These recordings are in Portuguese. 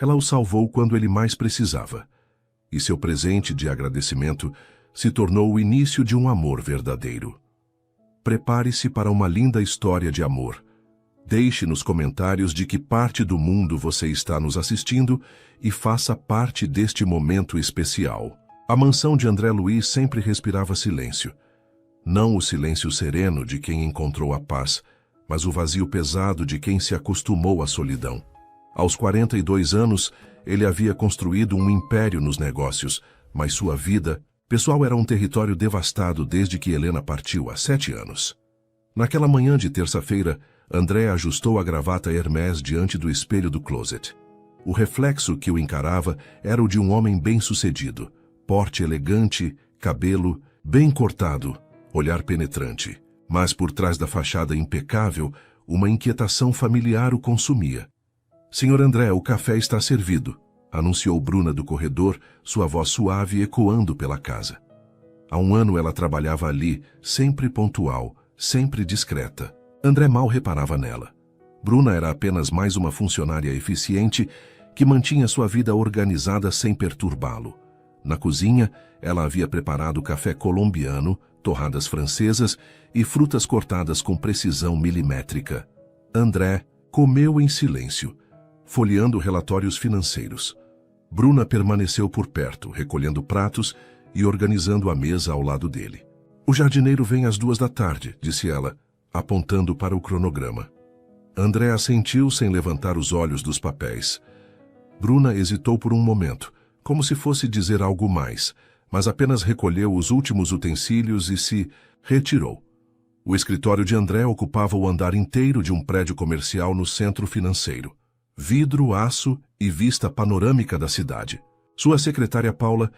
Ela o salvou quando ele mais precisava. E seu presente de agradecimento se tornou o início de um amor verdadeiro. Prepare-se para uma linda história de amor. Deixe nos comentários de que parte do mundo você está nos assistindo e faça parte deste momento especial. A mansão de André Luiz sempre respirava silêncio. Não o silêncio sereno de quem encontrou a paz, mas o vazio pesado de quem se acostumou à solidão. Aos 42 anos, ele havia construído um império nos negócios, mas sua vida pessoal era um território devastado desde que Helena partiu há 7 anos. Naquela manhã de terça-feira, André ajustou a gravata Hermès diante do espelho do closet. O reflexo que o encarava era o de um homem bem-sucedido, porte elegante, cabelo bem cortado, olhar penetrante. Mas por trás da fachada impecável, uma inquietação familiar o consumia. "Senhor André, o café está servido", anunciou Bruna do corredor, sua voz suave ecoando pela casa. Há 1 ano ela trabalhava ali, sempre pontual, sempre discreta. André mal reparava nela. Bruna era apenas mais uma funcionária eficiente que mantinha sua vida organizada sem perturbá-lo. Na cozinha, ela havia preparado café colombiano, torradas francesas e frutas cortadas com precisão milimétrica. André comeu em silêncio, folheando relatórios financeiros. Bruna permaneceu por perto, recolhendo pratos e organizando a mesa ao lado dele. "O jardineiro vem às 2 da tarde", disse ela, apontando para o cronograma. André assentiu sem levantar os olhos dos papéis. Bruna hesitou por um momento, como se fosse dizer algo mais, mas apenas recolheu os últimos utensílios e se retirou. O escritório de André ocupava o andar inteiro de um prédio comercial no centro financeiro. Vidro, aço e vista panorâmica da cidade. Sua secretária Paula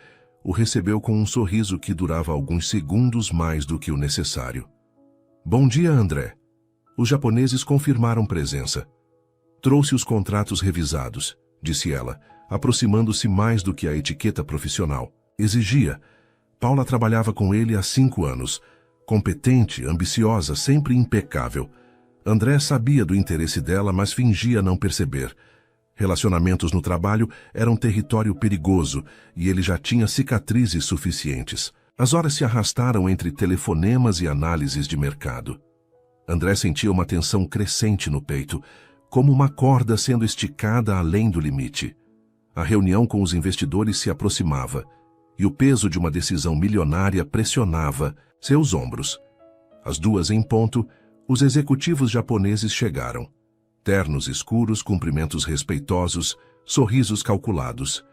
o recebeu com um sorriso que durava alguns segundos mais do que o necessário. "Bom dia, André." Os japoneses confirmaram presença. "Trouxe os contratos revisados", disse ela, aproximando-se mais do que a etiqueta profissional exigia. Paula trabalhava com ele há 5 anos. Competente, ambiciosa, sempre impecável. André sabia do interesse dela, mas fingia não perceber. Relacionamentos no trabalho eram território perigoso e ele já tinha cicatrizes suficientes. As horas se arrastaram entre telefonemas e análises de mercado. André sentia uma tensão crescente no peito, como uma corda sendo esticada além do limite. A reunião com os investidores se aproximava, e o peso de uma decisão milionária pressionava seus ombros. Às 2 em ponto, os executivos japoneses chegaram. Ternos escuros, cumprimentos respeitosos, sorrisos calculados.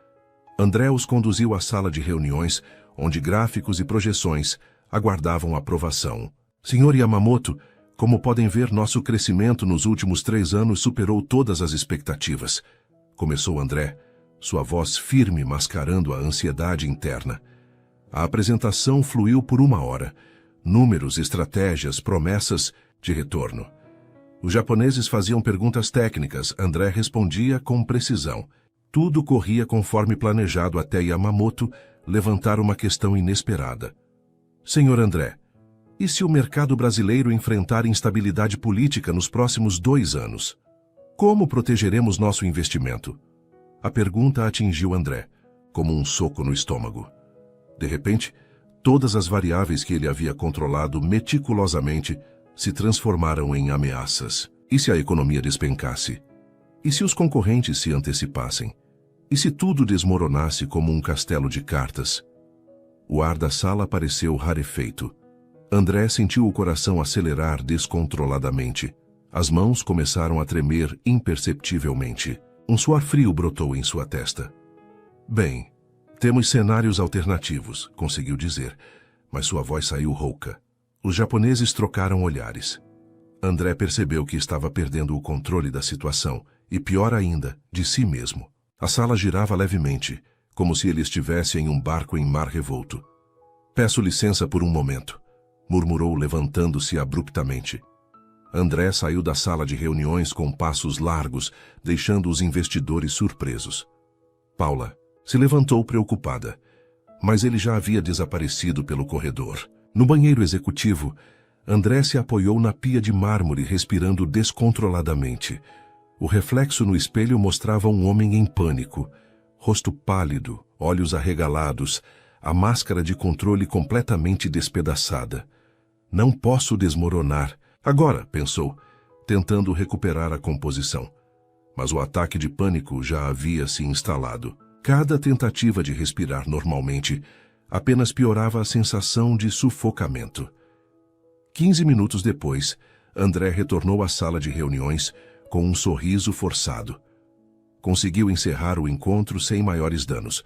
André os conduziu à sala de reuniões, onde gráficos e projeções aguardavam aprovação. "Senhor Yamamoto, como podem ver, nosso crescimento nos últimos 3 anos superou todas as expectativas", começou André, sua voz firme mascarando a ansiedade interna. A apresentação fluiu por 1 hora. Números, estratégias, promessas de retorno. Os japoneses faziam perguntas técnicas, André respondia com precisão. Tudo corria conforme planejado até Yamamoto levantar uma questão inesperada. "Senhor André, e se o mercado brasileiro enfrentar instabilidade política nos próximos 2 anos? Como protegeremos nosso investimento?" A pergunta atingiu André, como um soco no estômago. De repente, todas as variáveis que ele havia controlado meticulosamente se transformaram em ameaças. E se a economia despencasse? E se os concorrentes se antecipassem? E se tudo desmoronasse como um castelo de cartas? O ar da sala pareceu rarefeito. André sentiu o coração acelerar descontroladamente. As mãos começaram a tremer imperceptivelmente. Um suor frio brotou em sua testa. "Bem, temos cenários alternativos", conseguiu dizer, mas sua voz saiu rouca. Os japoneses trocaram olhares. André percebeu que estava perdendo o controle da situação e, pior ainda, de si mesmo. A sala girava levemente, como se ele estivesse em um barco em mar revolto. "Peço licença por um momento", murmurou levantando-se abruptamente. André saiu da sala de reuniões com passos largos, deixando os investidores surpresos. Paula se levantou preocupada, mas ele já havia desaparecido pelo corredor. No banheiro executivo, André se apoiou na pia de mármore, respirando descontroladamente. O reflexo no espelho mostrava um homem em pânico, rosto pálido, olhos arregalados, a máscara de controle completamente despedaçada. Não posso desmoronar. Agora, pensou, tentando recuperar a composição. Mas o ataque de pânico já havia se instalado. Cada tentativa de respirar normalmente apenas piorava a sensação de sufocamento. 15 minutos depois, André retornou à sala de reuniões com um sorriso forçado. Conseguiu encerrar o encontro sem maiores danos,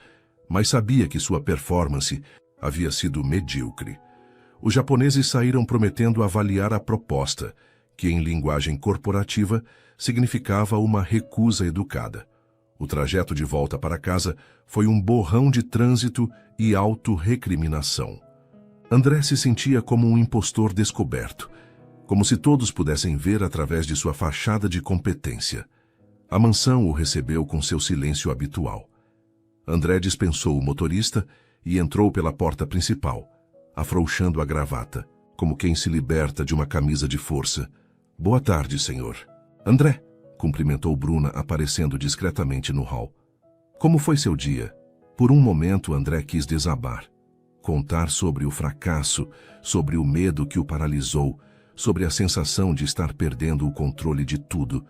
mas sabia que sua performance havia sido medíocre. Os japoneses saíram prometendo avaliar a proposta, que em linguagem corporativa significava uma recusa educada. O trajeto de volta para casa foi um borrão de trânsito e autorrecriminação. André se sentia como um impostor descoberto, como se todos pudessem ver através de sua fachada de competência. A mansão o recebeu com seu silêncio habitual. André dispensou o motorista e entrou pela porta principal, afrouxando a gravata, como quem se liberta de uma camisa de força. Boa tarde, senhor. André, cumprimentou Bruna aparecendo discretamente no hall. Como foi seu dia? Por um momento André quis desabar. Contar sobre o fracasso, sobre o medo que o paralisou, sobre a sensação de estar perdendo o controle de tudo,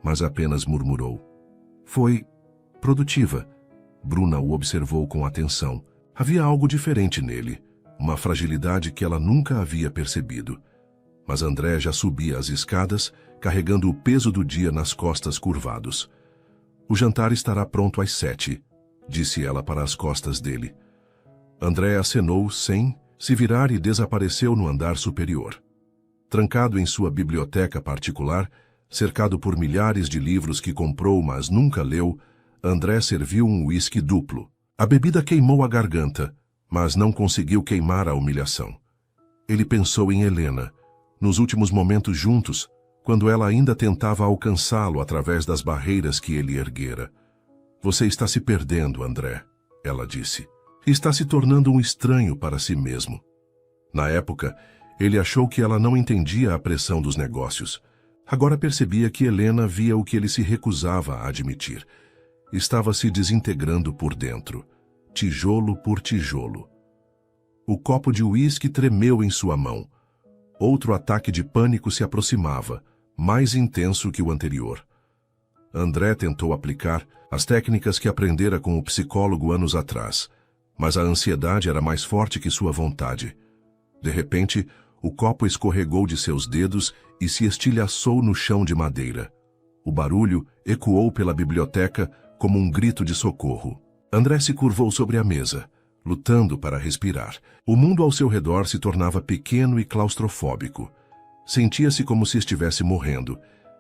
mas apenas murmurou. Foi produtiva. Bruna o observou com atenção. Havia algo diferente nele, uma fragilidade que ela nunca havia percebido. Mas André já subia as escadas, carregando o peso do dia nas costas curvados. O jantar estará pronto às 7, disse ela para as costas dele. André acenou sem se virar e desapareceu no andar superior. Trancado em sua biblioteca particular, cercado por milhares de livros que comprou mas nunca leu, André serviu um uísque duplo. A bebida queimou a garganta, mas não conseguiu queimar a humilhação. Ele pensou em Helena, nos últimos momentos juntos, quando ela ainda tentava alcançá-lo através das barreiras que ele erguera. Você está se perdendo, André, ela disse. Está se tornando um estranho para si mesmo. Na época, ele achou que ela não entendia a pressão dos negócios. Agora percebia que Helena via o que ele se recusava a admitir. Estava se desintegrando por dentro, tijolo por tijolo. O copo de uísque tremeu em sua mão. Outro ataque de pânico se aproximava, mais intenso que o anterior. André tentou aplicar as técnicas que aprendera com o psicólogo anos atrás, mas a ansiedade era mais forte que sua vontade. De repente, o copo escorregou de seus dedos e se estilhaçou no chão de madeira. O barulho ecoou pela biblioteca como um grito de socorro. André se curvou sobre a mesa, lutando para respirar. O mundo ao seu redor se tornava pequeno e claustrofóbico. Sentia-se como se estivesse morrendo,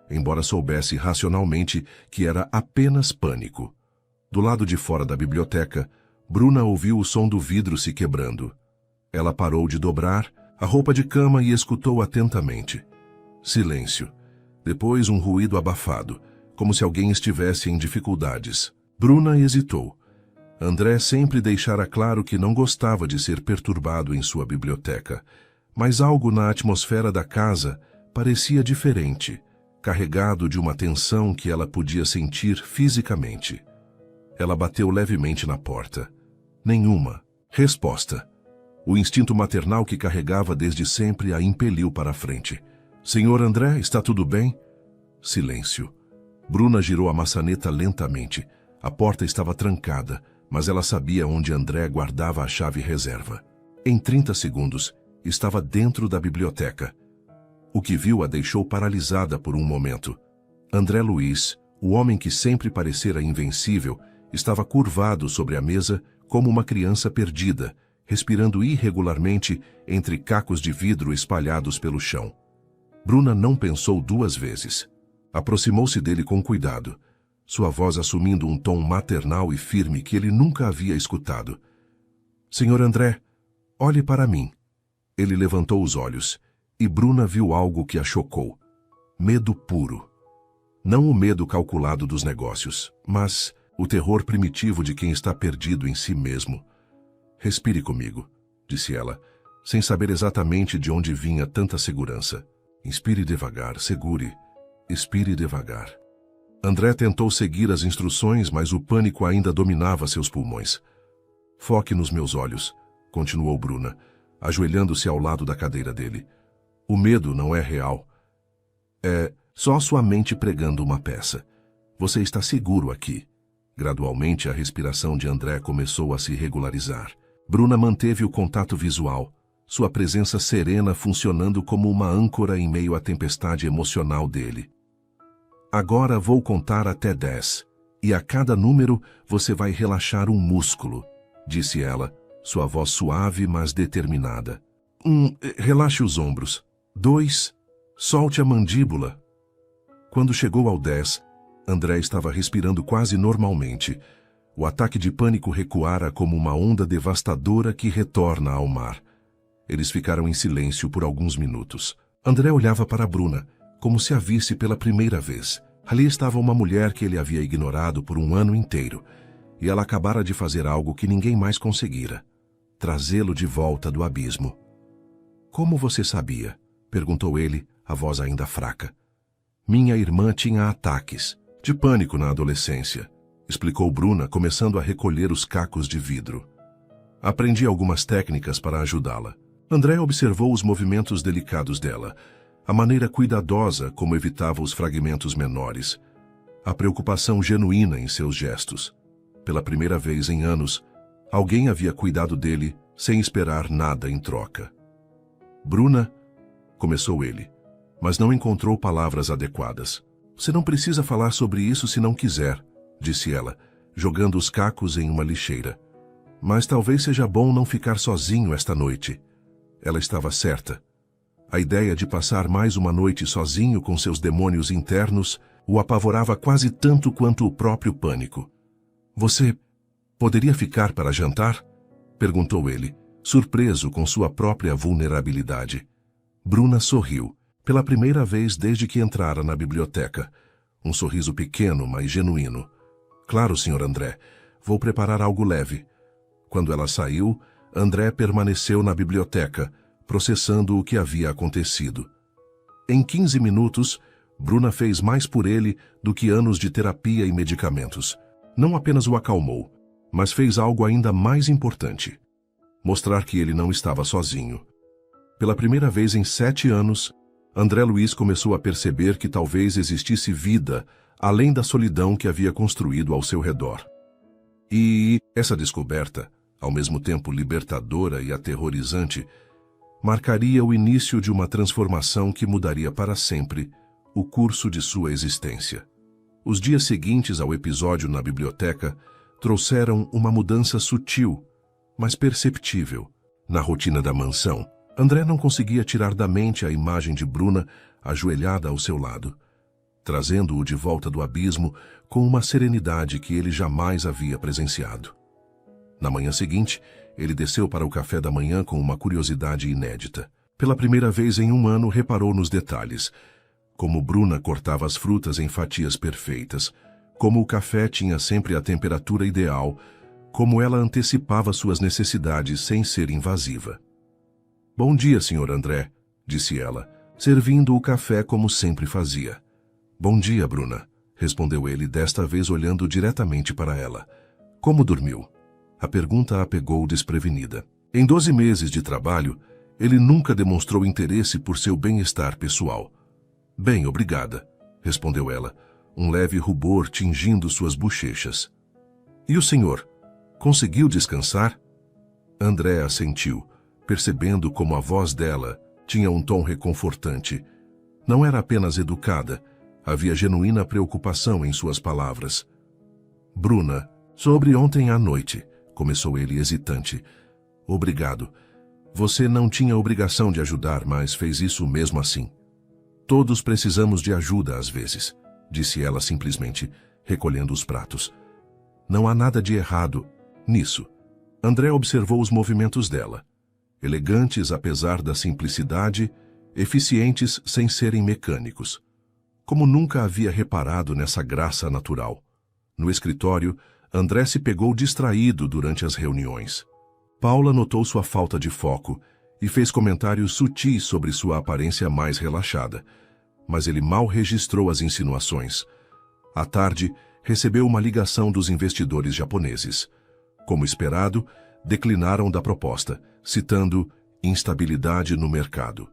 embora soubesse racionalmente que era apenas pânico. Do lado de fora da biblioteca, Bruna ouviu o som do vidro se quebrando. Ela parou de dobrar a roupa de cama e escutou atentamente. Silêncio. Depois um ruído abafado, como se alguém estivesse em dificuldades. Bruna hesitou. André sempre deixara claro que não gostava de ser perturbado em sua biblioteca, mas algo na atmosfera da casa parecia diferente, carregado de uma tensão que ela podia sentir fisicamente. Ela bateu levemente na porta. Nenhuma resposta. O instinto maternal que carregava desde sempre a impeliu para a frente. Senhor André, está tudo bem? Silêncio. Bruna girou a maçaneta lentamente. A porta estava trancada, mas ela sabia onde André guardava a chave reserva. Em 30 segundos, estava dentro da biblioteca. O que viu a deixou paralisada por um momento. André Luiz, o homem que sempre parecera invencível, estava curvado sobre a mesa como uma criança perdida, respirando irregularmente entre cacos de vidro espalhados pelo chão. Bruna não pensou duas vezes. Aproximou-se dele com cuidado, sua voz assumindo um tom maternal e firme que ele nunca havia escutado. Senhor André, olhe para mim. Ele levantou os olhos, e Bruna viu algo que a chocou. Medo puro. Não o medo calculado dos negócios, mas o terror primitivo de quem está perdido em si mesmo. Respire comigo, disse ela, sem saber exatamente de onde vinha tanta segurança. Inspire devagar, segure. Expire devagar. André tentou seguir as instruções, mas o pânico ainda dominava seus pulmões. Foque nos meus olhos, continuou Bruna, ajoelhando-se ao lado da cadeira dele. O medo não é real. É só sua mente pregando uma peça. Você está seguro aqui. Gradualmente, a respiração de André começou a se regularizar. Bruna manteve o contato visual, sua presença serena funcionando como uma âncora em meio à tempestade emocional dele. Agora vou contar até 10, e a cada número você vai relaxar um músculo, disse ela, sua voz suave, mas determinada. 1. Relaxe os ombros. 2. Solte a mandíbula. Quando chegou ao 10, André estava respirando quase normalmente. O ataque de pânico recuara como uma onda devastadora que retorna ao mar. Eles ficaram em silêncio por alguns minutos. André olhava para Bruna, como se a visse pela primeira vez. Ali estava uma mulher que ele havia ignorado por um ano inteiro, e ela acabara de fazer algo que ninguém mais conseguira: trazê-lo de volta do abismo. Como você sabia? Perguntou ele, a voz ainda fraca. Minha irmã tinha ataques de pânico na adolescência, explicou Bruna, começando a recolher os cacos de vidro. Aprendi algumas técnicas para ajudá-la. André observou os movimentos delicados dela, a maneira cuidadosa como evitava os fragmentos menores, a preocupação genuína em seus gestos. Pela primeira vez em anos, alguém havia cuidado dele sem esperar nada em troca. Bruna, começou ele, mas não encontrou palavras adequadas. Você não precisa falar sobre isso se não quiser, disse ela, jogando os cacos em uma lixeira. Mas talvez seja bom não ficar sozinho esta noite. Ela estava certa. A ideia de passar mais uma noite sozinho com seus demônios internos o apavorava quase tanto quanto o próprio pânico. Você poderia ficar para jantar? Perguntou ele, surpreso com sua própria vulnerabilidade. Bruna sorriu, pela primeira vez desde que entrara na biblioteca. Um sorriso pequeno, mas genuíno. Claro, Sr. André, vou preparar algo leve. Quando ela saiu, André permaneceu na biblioteca, processando o que havia acontecido. Em 15 minutos, Bruna fez mais por ele do que anos de terapia e medicamentos. Não apenas o acalmou, mas fez algo ainda mais importante: mostrar que ele não estava sozinho. Pela primeira vez em 7 anos, André Luiz começou a perceber que talvez existisse vida além da solidão que havia construído ao seu redor. E essa descoberta, ao mesmo tempo libertadora e aterrorizante, marcaria o início de uma transformação que mudaria para sempre o curso de sua existência. Os dias seguintes ao episódio na biblioteca trouxeram uma mudança sutil, mas perceptível, na rotina da mansão. André não conseguia tirar da mente a imagem de Bruna ajoelhada ao seu lado, trazendo-o de volta do abismo com uma serenidade que ele jamais havia presenciado. Na manhã seguinte, ele desceu para o café da manhã com uma curiosidade inédita. Pela primeira vez em um ano, reparou nos detalhes: como Bruna cortava as frutas em fatias perfeitas, como o café tinha sempre a temperatura ideal, como ela antecipava suas necessidades sem ser invasiva. Bom dia, Sr. André, disse ela, servindo o café como sempre fazia. Bom dia, Bruna, respondeu ele, desta vez olhando diretamente para ela. Como dormiu? A pergunta a pegou desprevenida. Em 12 meses de trabalho, ele nunca demonstrou interesse por seu bem-estar pessoal. Bem, obrigada, respondeu ela, um leve rubor tingindo suas bochechas. E o senhor? Conseguiu descansar? André assentiu, percebendo como a voz dela tinha um tom reconfortante. Não era apenas educada, havia genuína preocupação em suas palavras. Bruna, sobre ontem à noite, começou ele hesitante. Obrigado. Você não tinha obrigação de ajudar, mas fez isso mesmo assim. Todos precisamos de ajuda às vezes, disse ela simplesmente, recolhendo os pratos. Não há nada de errado nisso. André observou os movimentos dela. Elegantes apesar da simplicidade, eficientes sem serem mecânicos. Como nunca havia reparado nessa graça natural. No escritório, André se pegou distraído durante as reuniões. Paula notou sua falta de foco e fez comentários sutis sobre sua aparência mais relaxada, mas ele mal registrou as insinuações. À tarde, recebeu uma ligação dos investidores japoneses. Como esperado, declinaram da proposta, citando instabilidade no mercado.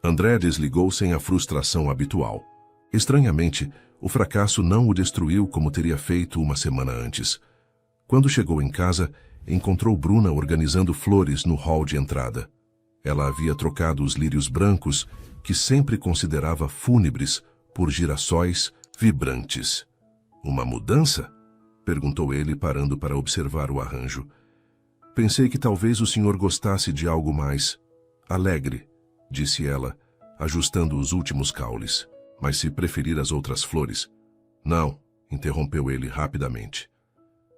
André desligou sem a frustração habitual. Estranhamente, o fracasso não o destruiu como teria feito uma semana antes. Quando chegou em casa, encontrou Bruna organizando flores no hall de entrada. Ela havia trocado os lírios brancos, que sempre considerava fúnebres, por girassóis vibrantes. Uma mudança? Perguntou ele, parando para observar o arranjo. Pensei que talvez o senhor gostasse de algo mais alegre, disse ela, ajustando os últimos caules. Mas se preferir as outras flores... Não, interrompeu ele rapidamente.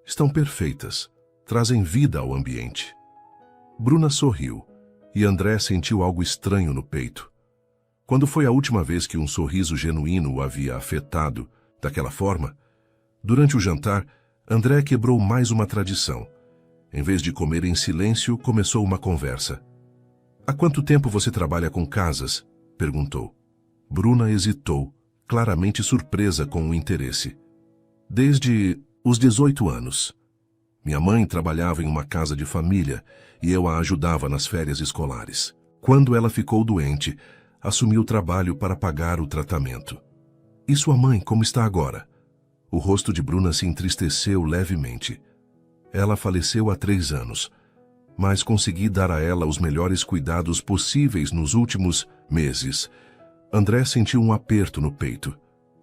Estão perfeitas. Trazem vida ao ambiente. Bruna sorriu, e André sentiu algo estranho no peito. Quando foi a última vez que um sorriso genuíno o havia afetado daquela forma? Durante o jantar, André quebrou mais uma tradição. Em vez de comer em silêncio, começou uma conversa. Há quanto tempo você trabalha com casas? Perguntou. Bruna hesitou, claramente surpresa com o interesse. Desde os 18 anos. Minha mãe trabalhava em uma casa de família e eu a ajudava nas férias escolares. Quando ela ficou doente, assumi o trabalho para pagar o tratamento. E sua mãe, como está agora? O rosto de Bruna se entristeceu levemente. Ela faleceu há 3 anos, mas consegui dar a ela os melhores cuidados possíveis nos últimos meses. André sentiu um aperto no peito.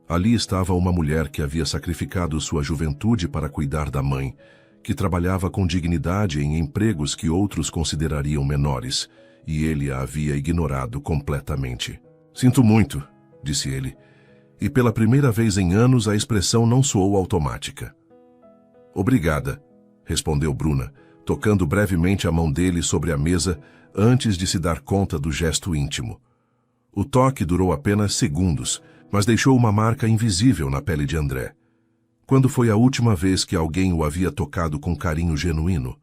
Ali estava uma mulher que havia sacrificado sua juventude para cuidar da mãe, que trabalhava com dignidade em empregos que outros considerariam menores, e ele a havia ignorado completamente. Sinto muito, disse ele, e pela primeira vez em anos a expressão não soou automática. Obrigada, respondeu Bruna, tocando brevemente a mão dele sobre a mesa antes de se dar conta do gesto íntimo. O toque durou apenas segundos, mas deixou uma marca invisível na pele de André. Quando foi a última vez que alguém o havia tocado com carinho genuíno?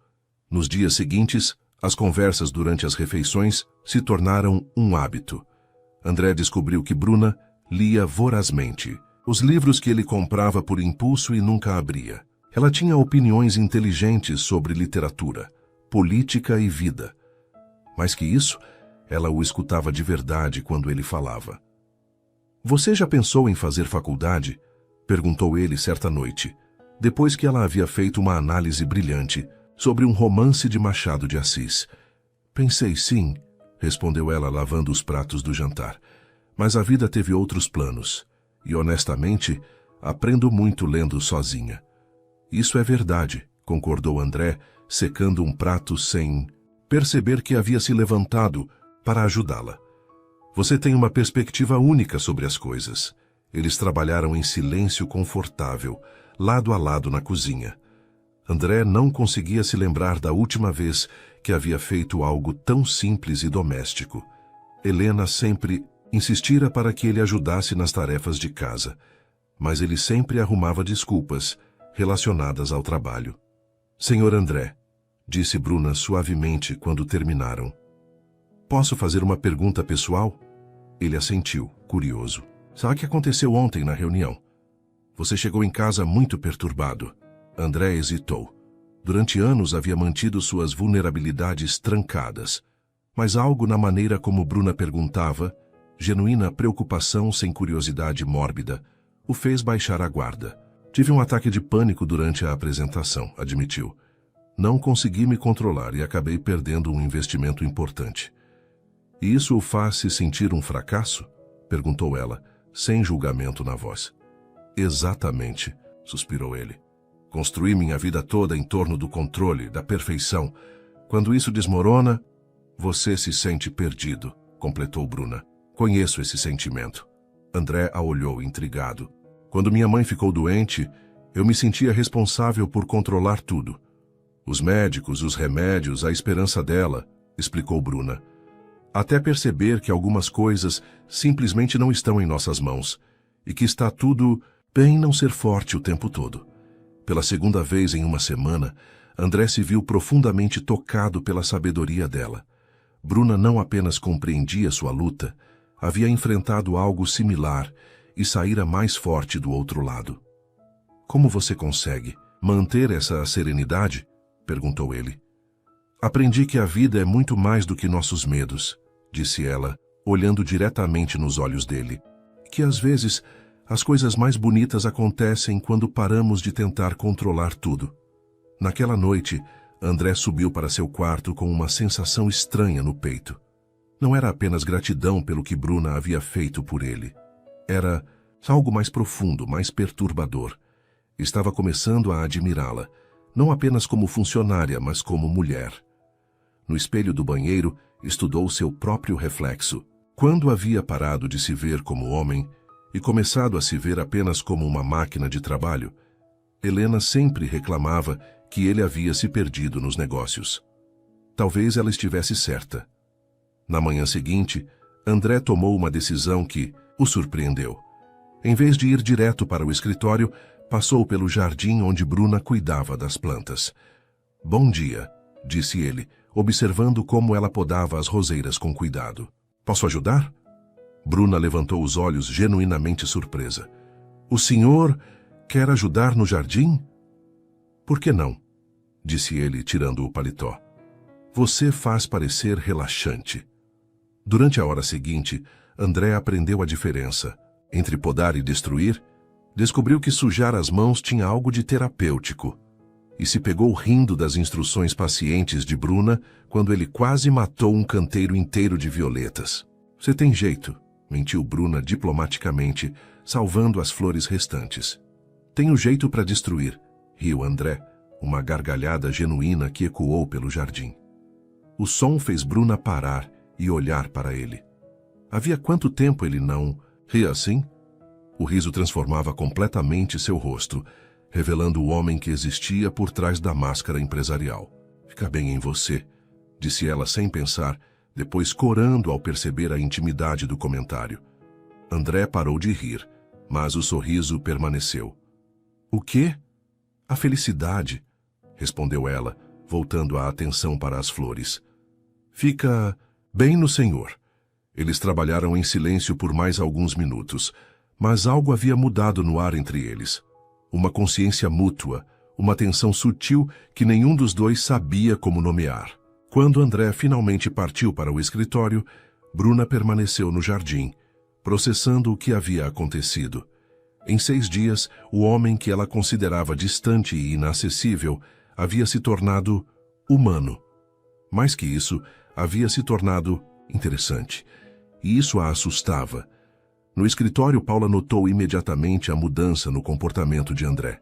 Nos dias seguintes, as conversas durante as refeições se tornaram um hábito. André descobriu que Bruna lia vorazmente os livros que ele comprava por impulso e nunca abria. Ela tinha opiniões inteligentes sobre literatura, política e vida. Mais que isso, ela o escutava de verdade quando ele falava. Você já pensou em fazer faculdade? Perguntou ele certa noite, depois que ela havia feito uma análise brilhante sobre um romance de Machado de Assis. Pensei sim, respondeu ela lavando os pratos do jantar, mas a vida teve outros planos, e honestamente, aprendo muito lendo sozinha. Isso é verdade, concordou André, secando um prato sem perceber que havia se levantado para ajudá-la. Você tem uma perspectiva única sobre as coisas. Eles trabalharam em silêncio confortável, lado a lado na cozinha. André não conseguia se lembrar da última vez que havia feito algo tão simples e doméstico. Helena sempre insistira para que ele ajudasse nas tarefas de casa, mas ele sempre arrumava desculpas relacionadas ao trabalho. Senhor André, disse Bruna suavemente quando terminaram. Posso fazer uma pergunta pessoal? Ele assentiu, curioso. Sabe o que aconteceu ontem na reunião? Você chegou em casa muito perturbado. André hesitou. Durante anos havia mantido suas vulnerabilidades trancadas, mas algo na maneira como Bruna perguntava, genuína preocupação sem curiosidade mórbida, o fez baixar a guarda. Tive um ataque de pânico durante a apresentação, admitiu. Não consegui me controlar e acabei perdendo um investimento importante. E isso o faz se sentir um fracasso? Perguntou ela, sem julgamento na voz. Exatamente, suspirou ele. Construí minha vida toda em torno do controle, da perfeição. Quando isso desmorona, você se sente perdido, completou Bruna. Conheço esse sentimento. André a olhou intrigado. Quando minha mãe ficou doente, eu me sentia responsável por controlar tudo. Os médicos, os remédios, a esperança dela, explicou Bruna. Até perceber que algumas coisas simplesmente não estão em nossas mãos e que está tudo bem não ser forte o tempo todo. Pela segunda vez em uma semana, André se viu profundamente tocado pela sabedoria dela. Bruna não apenas compreendia sua luta, havia enfrentado algo similar e saíra mais forte do outro lado. Como você consegue manter essa serenidade? Perguntou ele. Aprendi que a vida é muito mais do que nossos medos, disse ela, olhando diretamente nos olhos dele. Que às vezes as coisas mais bonitas acontecem quando paramos de tentar controlar tudo. Naquela noite, André subiu para seu quarto com uma sensação estranha no peito. Não era apenas gratidão pelo que Bruna havia feito por ele. Era algo mais profundo, mais perturbador. Estava começando a admirá-la, não apenas como funcionária, mas como mulher. No espelho do banheiro, estudou seu próprio reflexo. Quando havia parado de se ver como homem e começado a se ver apenas como uma máquina de trabalho, Helena sempre reclamava que ele havia se perdido nos negócios. Talvez ela estivesse certa. Na manhã seguinte, André tomou uma decisão que o surpreendeu. Em vez de ir direto para o escritório, passou pelo jardim onde Bruna cuidava das plantas. Bom dia, disse ele, observando como ela podava as roseiras com cuidado. Posso ajudar? Bruna levantou os olhos genuinamente surpresa. O senhor quer ajudar no jardim? Por que não? Disse ele, tirando o paletó. Você faz parecer relaxante. Durante a hora seguinte, André aprendeu a diferença entre podar e destruir. Descobriu que sujar as mãos tinha algo de terapêutico e se pegou rindo das instruções pacientes de Bruna quando ele quase matou um canteiro inteiro de violetas. Você tem jeito, mentiu Bruna diplomaticamente, salvando as flores restantes. Tenho jeito para destruir, riu André, uma gargalhada genuína que ecoou pelo jardim. O som fez Bruna parar e olhar para ele. Havia quanto tempo ele não ria assim? O riso transformava completamente seu rosto, revelando o homem que existia por trás da máscara empresarial. Fica bem em você, disse ela sem pensar, depois corando ao perceber a intimidade do comentário. André parou de rir, mas o sorriso permaneceu. O quê? A felicidade, respondeu ela, voltando a atenção para as flores. Fica bem no senhor. Eles trabalharam em silêncio por mais alguns minutos, mas algo havia mudado no ar entre eles. Uma consciência mútua, uma tensão sutil que nenhum dos dois sabia como nomear. Quando André finalmente partiu para o escritório, Bruna permaneceu no jardim, processando o que havia acontecido. Em 6 dias, o homem que ela considerava distante e inacessível havia se tornado humano. Mais que isso, havia se tornado interessante. E isso a assustava. No escritório, Paula notou imediatamente a mudança no comportamento de André.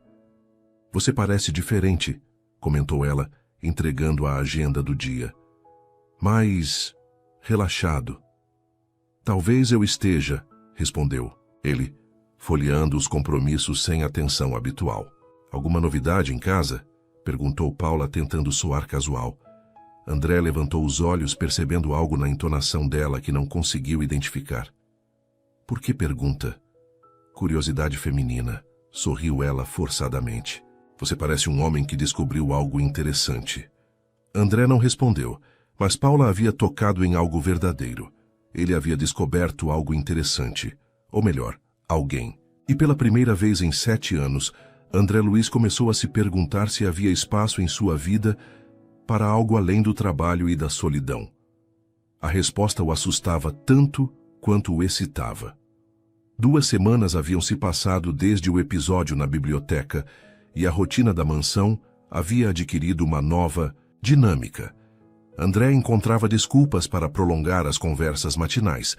Você parece diferente, comentou ela, entregando a agenda do dia. Mais relaxado. Talvez eu esteja, respondeu ele, folheando os compromissos sem atenção habitual. Alguma novidade em casa? Perguntou Paula, tentando soar casual. André levantou os olhos, percebendo algo na entonação dela que não conseguiu identificar. Por que pergunta? Curiosidade feminina, sorriu ela forçadamente. Você parece um homem que descobriu algo interessante. André não respondeu, mas Paula havia tocado em algo verdadeiro. Ele havia descoberto algo interessante, ou melhor, alguém. E pela primeira vez em 7 anos, André Luiz começou a se perguntar se havia espaço em sua vida para algo além do trabalho e da solidão. A resposta o assustava tanto quanto o excitava. 2 semanas haviam se passado desde o episódio na biblioteca e a rotina da mansão havia adquirido uma nova dinâmica. André encontrava desculpas para prolongar as conversas matinais.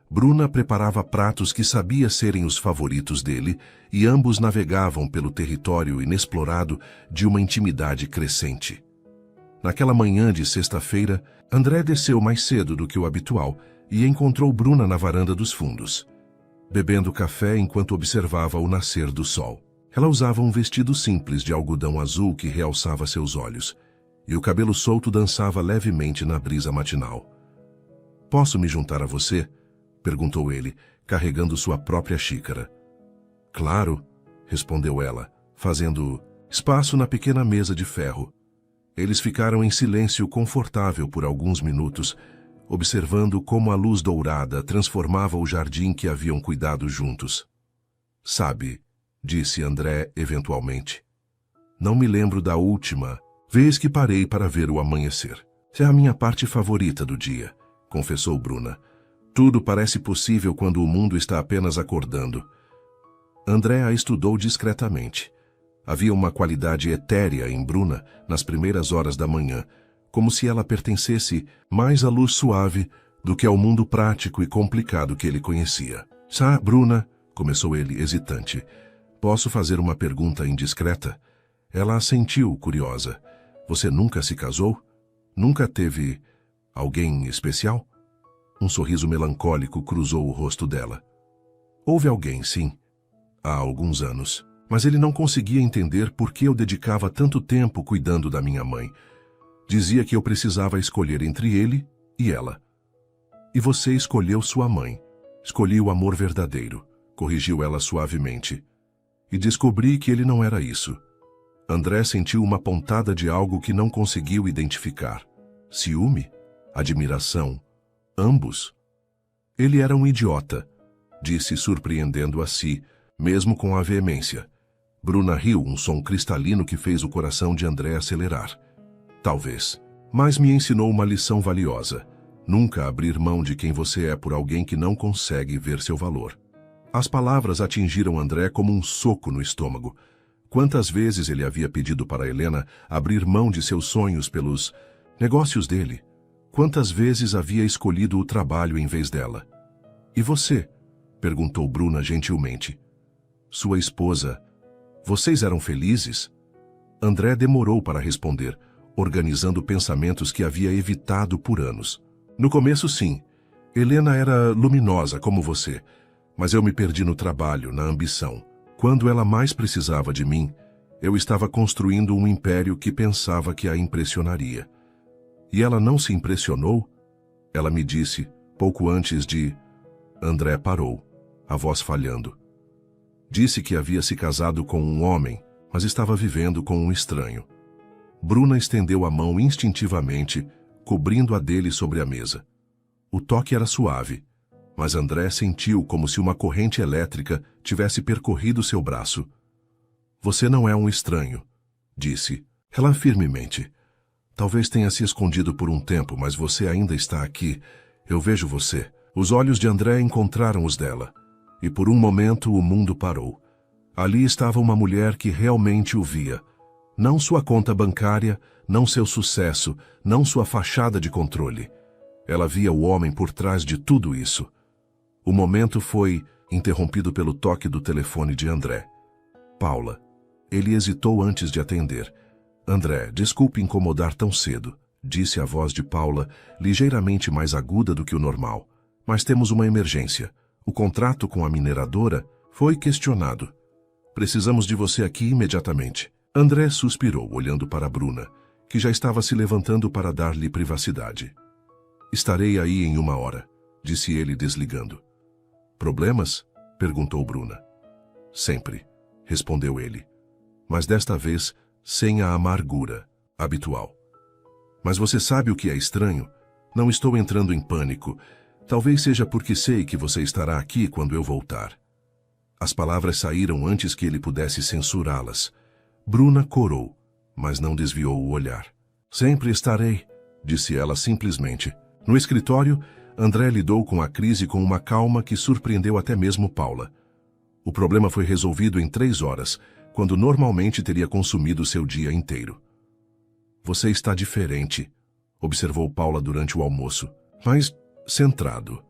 Bruna preparava pratos que sabia serem os favoritos dele e ambos navegavam pelo território inexplorado de uma intimidade crescente. Naquela manhã de sexta-feira, André desceu mais cedo do que o habitual e encontrou Bruna na varanda dos fundos, bebendo café enquanto observava o nascer do sol. Ela usava um vestido simples de algodão azul que realçava seus olhos, e o cabelo solto dançava levemente na brisa matinal. Posso me juntar a você? Perguntou ele, carregando sua própria xícara. Claro, respondeu ela, fazendo espaço na pequena mesa de ferro. Eles ficaram em silêncio confortável por alguns minutos, observando como a luz dourada transformava o jardim que haviam cuidado juntos. Sabe, disse André eventualmente. Não me lembro da última vez que parei para ver o amanhecer. É a minha parte favorita do dia, confessou Bruna. Tudo parece possível quando o mundo está apenas acordando. André a estudou discretamente. Havia uma qualidade etérea em Bruna nas primeiras horas da manhã, como se ela pertencesse mais à luz suave do que ao mundo prático e complicado que ele conhecia. Bruna, começou ele, hesitante. Posso fazer uma pergunta indiscreta? Ela assentiu, curiosa. Você nunca se casou? Nunca teve alguém especial? Um sorriso melancólico cruzou o rosto dela. Houve alguém, sim, há alguns anos. Mas ele não conseguia entender por que eu dedicava tanto tempo cuidando da minha mãe. Dizia que eu precisava escolher entre ele e ela. E você escolheu sua mãe. Escolhi o amor verdadeiro, corrigiu ela suavemente. E descobri que ele não era isso. André sentiu uma pontada de algo que não conseguiu identificar. Ciúme? Admiração? Ambos? Ele era um idiota, disse surpreendendo a si, mesmo com a veemência. Bruna riu, um som cristalino que fez o coração de André acelerar. Talvez. Mas me ensinou uma lição valiosa. Nunca abrir mão de quem você é por alguém que não consegue ver seu valor. As palavras atingiram André como um soco no estômago. Quantas vezes ele havia pedido para Helena abrir mão de seus sonhos pelos negócios dele? Quantas vezes havia escolhido o trabalho em vez dela? E você? Perguntou Bruna gentilmente. Sua esposa. Vocês eram felizes? André demorou para responder, organizando pensamentos que havia evitado por anos. No começo, sim. Helena era luminosa como você, mas eu me perdi no trabalho, na ambição. Quando ela mais precisava de mim, eu estava construindo um império que pensava que a impressionaria. E ela não se impressionou? Ela me disse, pouco antes de... André parou, a voz falhando. Disse que havia se casado com um homem, mas estava vivendo com um estranho. Bruna estendeu a mão instintivamente, cobrindo a dele sobre a mesa. O toque era suave, mas André sentiu como se uma corrente elétrica tivesse percorrido seu braço. Você não é um estranho, disse, ela firmemente. Talvez tenha se escondido por um tempo, mas você ainda está aqui. Eu vejo você. Os olhos de André encontraram os dela. E por um momento o mundo parou. Ali estava uma mulher que realmente o via. Não sua conta bancária, não seu sucesso, não sua fachada de controle. Ela via o homem por trás de tudo isso. O momento foi interrompido pelo toque do telefone de André. Paula. Ele hesitou antes de atender. André, desculpe incomodar tão cedo, disse a voz de Paula, ligeiramente mais aguda do que o normal. Mas temos uma emergência. O contrato com a mineradora foi questionado. Precisamos de você aqui imediatamente. André suspirou, olhando para Bruna, que já estava se levantando para dar-lhe privacidade. Estarei aí em 1 hora, disse ele desligando. Problemas? Perguntou Bruna. Sempre, respondeu ele. Mas desta vez, sem a amargura habitual. Mas você sabe o que é estranho? Não estou entrando em pânico. Talvez seja porque sei que você estará aqui quando eu voltar. As palavras saíram antes que ele pudesse censurá-las. Bruna corou, mas não desviou o olhar. Sempre estarei, disse ela simplesmente. No escritório, André lidou com a crise com uma calma que surpreendeu até mesmo Paula. O problema foi resolvido em 3 horas, quando normalmente teria consumido seu dia inteiro. Você está diferente, observou Paula durante o almoço, mas centrado.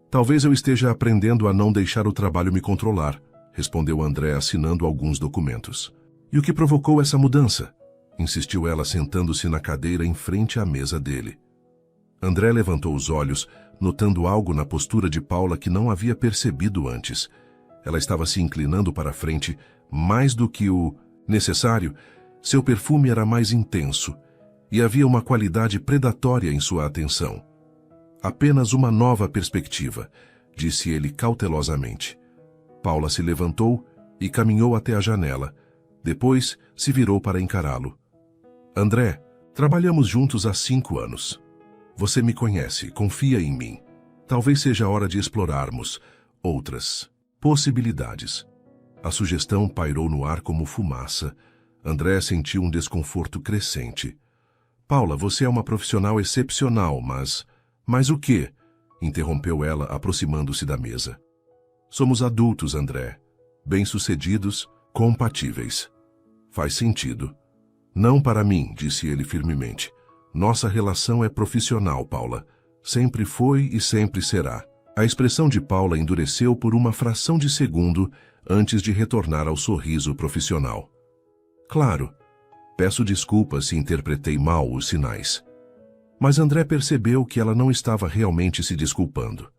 Talvez eu esteja aprendendo a não deixar o trabalho me controlar, respondeu André assinando alguns documentos. E o que provocou essa mudança? Insistiu ela sentando-se na cadeira em frente à mesa dele. André levantou os olhos, notando algo na postura de Paula que não havia percebido antes. Ela estava se inclinando para a frente, mais do que o necessário. Seu perfume era mais intenso, e havia uma qualidade predatória em sua atenção. Apenas uma nova perspectiva, disse ele cautelosamente. Paula se levantou e caminhou até a janela. Depois se virou para encará-lo. André, trabalhamos juntos há 5 anos. Você me conhece, confia em mim. Talvez seja a hora de explorarmos outras possibilidades. A sugestão pairou no ar como fumaça. André sentiu um desconforto crescente. Paula, você é uma profissional excepcional, mas... Mas o quê? Interrompeu ela, aproximando-se da mesa. Somos adultos, André. Bem-sucedidos, compatíveis. Faz sentido. Não para mim, disse ele firmemente. Nossa relação é profissional, Paula. Sempre foi e sempre será. A expressão de Paula endureceu por uma fração de segundo antes de retornar ao sorriso profissional. Claro, peço desculpas se interpretei mal os sinais. Mas André percebeu que ela não estava realmente se desculpando.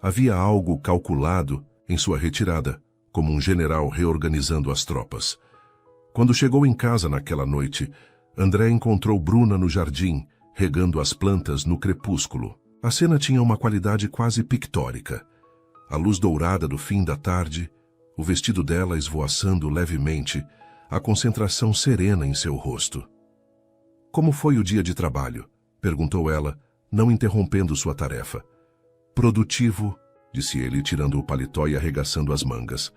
Havia algo calculado em sua retirada, como um general reorganizando as tropas. Quando chegou em casa naquela noite, André encontrou Bruna no jardim, regando as plantas no crepúsculo. A cena tinha uma qualidade quase pictórica. A luz dourada do fim da tarde, o vestido dela esvoaçando levemente, a concentração serena em seu rosto. Como foi o dia de trabalho? Perguntou ela, não interrompendo sua tarefa. Produtivo, disse ele, tirando o paletó e arregaçando as mangas.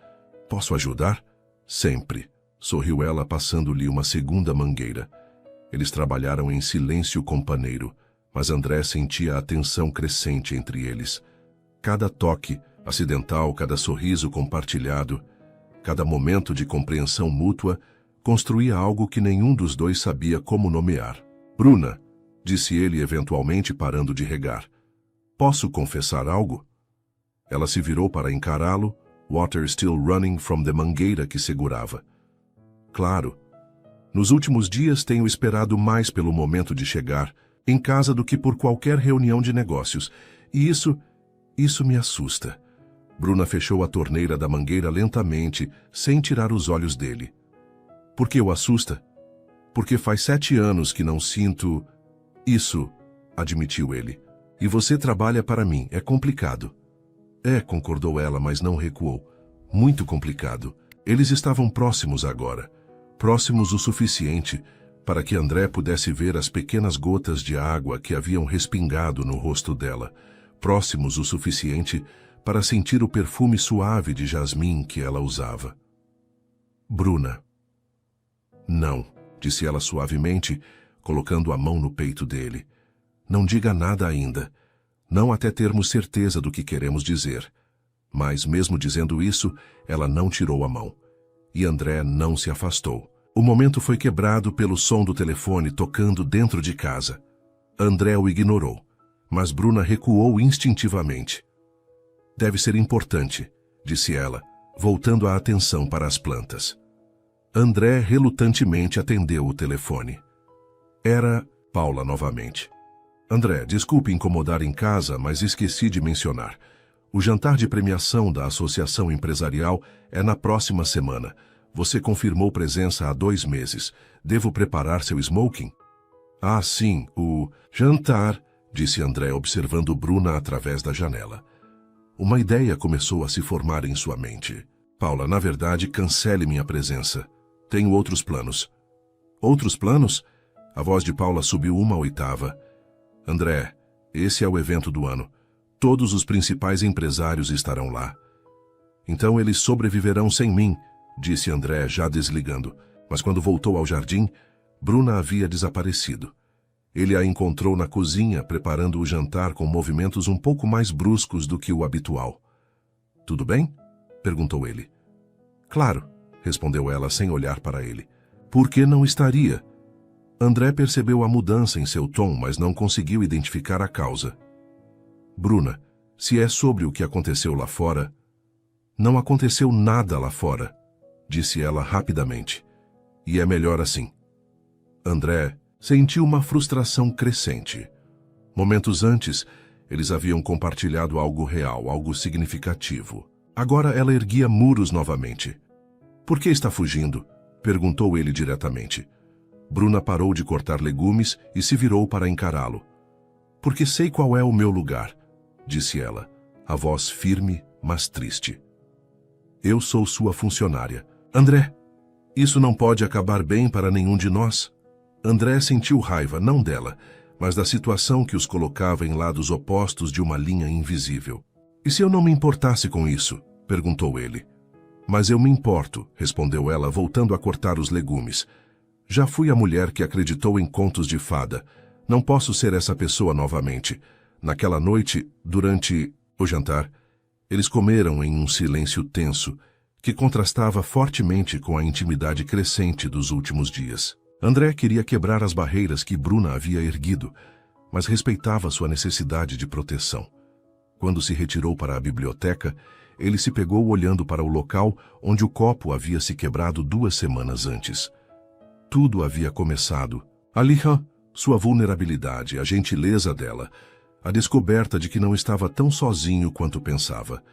Posso ajudar? Sempre, sorriu ela, passando-lhe uma segunda mangueira. Eles trabalharam em silêncio companheiro, mas André sentia a tensão crescente entre eles. Cada toque acidental, cada sorriso compartilhado, cada momento de compreensão mútua construía algo que nenhum dos dois sabia como nomear. Bruna, disse ele eventualmente parando de regar. Posso confessar algo? Ela se virou para encará-lo, water still running from the mangueira que segurava. Claro. Nos últimos dias tenho esperado mais pelo momento de chegar em casa do que por qualquer reunião de negócios. E isso me assusta. Bruna fechou a torneira da mangueira lentamente, sem tirar os olhos dele. Por que o assusta? Porque faz 7 anos que não sinto... Isso, admitiu ele. E você trabalha para mim, é complicado. É, concordou ela, mas não recuou. Muito complicado. Eles estavam próximos agora. Próximos o suficiente para que André pudesse ver as pequenas gotas de água que haviam respingado no rosto dela. Próximos o suficiente para sentir o perfume suave de jasmim que ela usava. Bruna. Não, disse ela suavemente, colocando a mão no peito dele. Não diga nada ainda. Não até termos certeza do que queremos dizer. Mas, mesmo dizendo isso, ela não tirou a mão. E André não se afastou. O momento foi quebrado pelo som do telefone tocando dentro de casa. André o ignorou, mas Bruna recuou instintivamente. Deve ser importante, disse ela, voltando a atenção para as plantas. André relutantemente atendeu o telefone. Era Paula novamente. André, desculpe incomodar em casa, mas esqueci de mencionar. O jantar de premiação da Associação Empresarial é na próxima semana. Você confirmou presença há 2 meses. Devo preparar seu smoking? Ah, sim, o jantar, disse André, observando Bruna através da janela. Uma ideia começou a se formar em sua mente. Paula, na verdade, cancele minha presença. Tenho outros planos. Outros planos? A voz de Paula subiu 1 oitava. André, esse é o evento do ano. Todos os principais empresários estarão lá. Então eles sobreviverão sem mim, disse André, já desligando. Mas quando voltou ao jardim, Bruna havia desaparecido. Ele a encontrou na cozinha, preparando o jantar com movimentos um pouco mais bruscos do que o habitual. Tudo bem? Perguntou ele. Claro, respondeu ela sem olhar para ele. Por que não estaria? André percebeu a mudança em seu tom, mas não conseguiu identificar a causa. Bruna, se é sobre o que aconteceu lá fora... Não aconteceu nada lá fora, disse ela rapidamente. E é melhor assim. André sentiu uma frustração crescente. Momentos antes, eles haviam compartilhado algo real, algo significativo. Agora ela erguia muros novamente. Por que está fugindo? Perguntou ele diretamente. Bruna parou de cortar legumes e se virou para encará-lo. Porque sei qual é o meu lugar, disse ela, a voz firme, mas triste. Eu sou sua funcionária. André, isso não pode acabar bem para nenhum de nós. André sentiu raiva, não dela, mas da situação que os colocava em lados opostos de uma linha invisível. E se eu não me importasse com isso? Perguntou ele. Mas eu me importo, respondeu ela, voltando a cortar os legumes. Já fui a mulher que acreditou em contos de fada. Não posso ser essa pessoa novamente. Naquela noite, durante o jantar, eles comeram em um silêncio tenso, que contrastava fortemente com a intimidade crescente dos últimos dias. André queria quebrar as barreiras que Bruna havia erguido, mas respeitava sua necessidade de proteção. Quando se retirou para a biblioteca, ele se pegou olhando para o local onde o copo havia se quebrado 2 semanas antes. Tudo havia começado. Ali, sua vulnerabilidade, a gentileza dela, a descoberta de que não estava tão sozinho quanto pensava.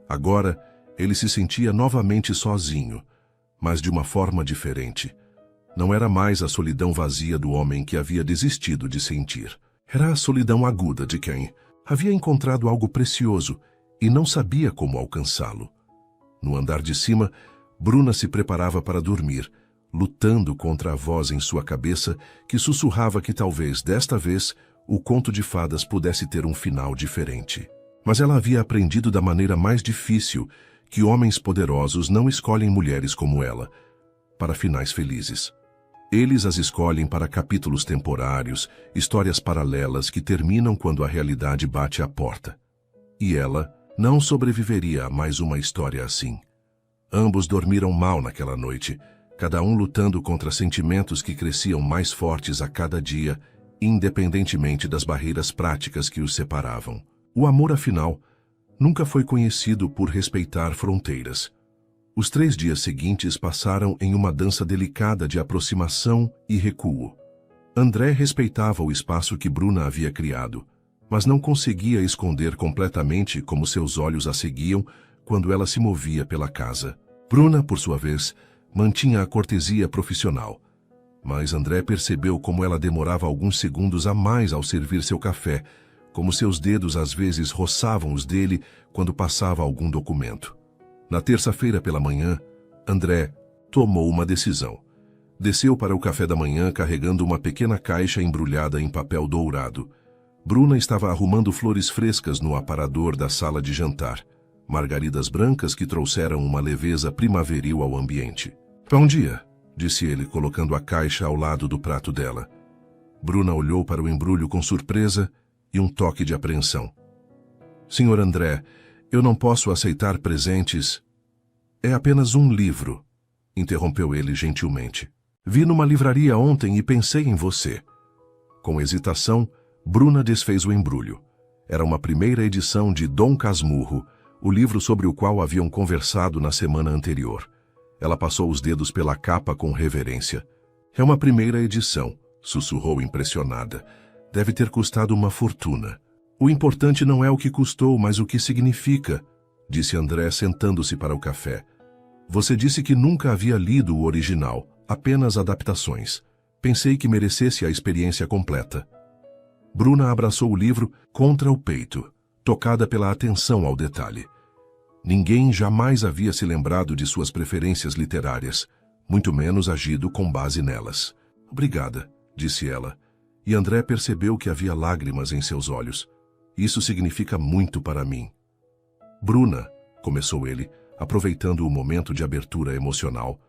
Agora, ele se sentia novamente sozinho, mas de uma forma diferente. Não era mais a solidão vazia do homem que havia desistido de sentir. Era a solidão aguda de quem havia encontrado algo precioso e não sabia como alcançá-lo. No andar de cima, Bruna se preparava para dormir, lutando contra a voz em sua cabeça que sussurrava que talvez, desta vez, o conto de fadas pudesse ter um final diferente. Mas ela havia aprendido da maneira mais difícil que homens poderosos não escolhem mulheres como ela para finais felizes. Eles as escolhem para capítulos temporários, histórias paralelas que terminam quando a realidade bate à porta. E ela não sobreviveria a mais uma história assim. Ambos dormiram mal naquela noite, cada um lutando contra sentimentos que cresciam mais fortes a cada dia, independentemente das barreiras práticas que os separavam. O amor, afinal, nunca foi conhecido por respeitar fronteiras. Os 3 dias seguintes passaram em uma dança delicada de aproximação e recuo. André respeitava o espaço que Bruna havia criado, mas não conseguia esconder completamente como seus olhos a seguiam quando ela se movia pela casa. Bruna, por sua vez, mantinha a cortesia profissional, mas André percebeu como ela demorava alguns segundos a mais ao servir seu café, como seus dedos às vezes roçavam os dele quando passava algum documento. Na terça-feira pela manhã, André tomou uma decisão. Desceu para o café da manhã carregando uma pequena caixa embrulhada em papel dourado. Bruna estava arrumando flores frescas no aparador da sala de jantar, margaridas brancas que trouxeram uma leveza primaveril ao ambiente. Bom dia, disse ele, colocando a caixa ao lado do prato dela. Bruna olhou para o embrulho com surpresa e um toque de apreensão. Senhor André, eu não posso aceitar presentes. É apenas um livro, interrompeu ele gentilmente. Vi numa livraria ontem e pensei em você. Com hesitação, Bruna desfez o embrulho. Era uma primeira edição de Dom Casmurro, o livro sobre o qual haviam conversado na semana anterior. Ela passou os dedos pela capa com reverência. É uma primeira edição, sussurrou impressionada. Deve ter custado uma fortuna. O importante não é o que custou, mas o que significa, disse André sentando-se para o café. Você disse que nunca havia lido o original, apenas adaptações. Pensei que merecesse a experiência completa. Bruna abraçou o livro contra o peito, tocada pela atenção ao detalhe. Ninguém jamais havia se lembrado de suas preferências literárias, muito menos agido com base nelas. Obrigada, disse ela, e André percebeu que havia lágrimas em seus olhos. Isso significa muito para mim. Bruna, começou ele, aproveitando o momento de abertura emocional.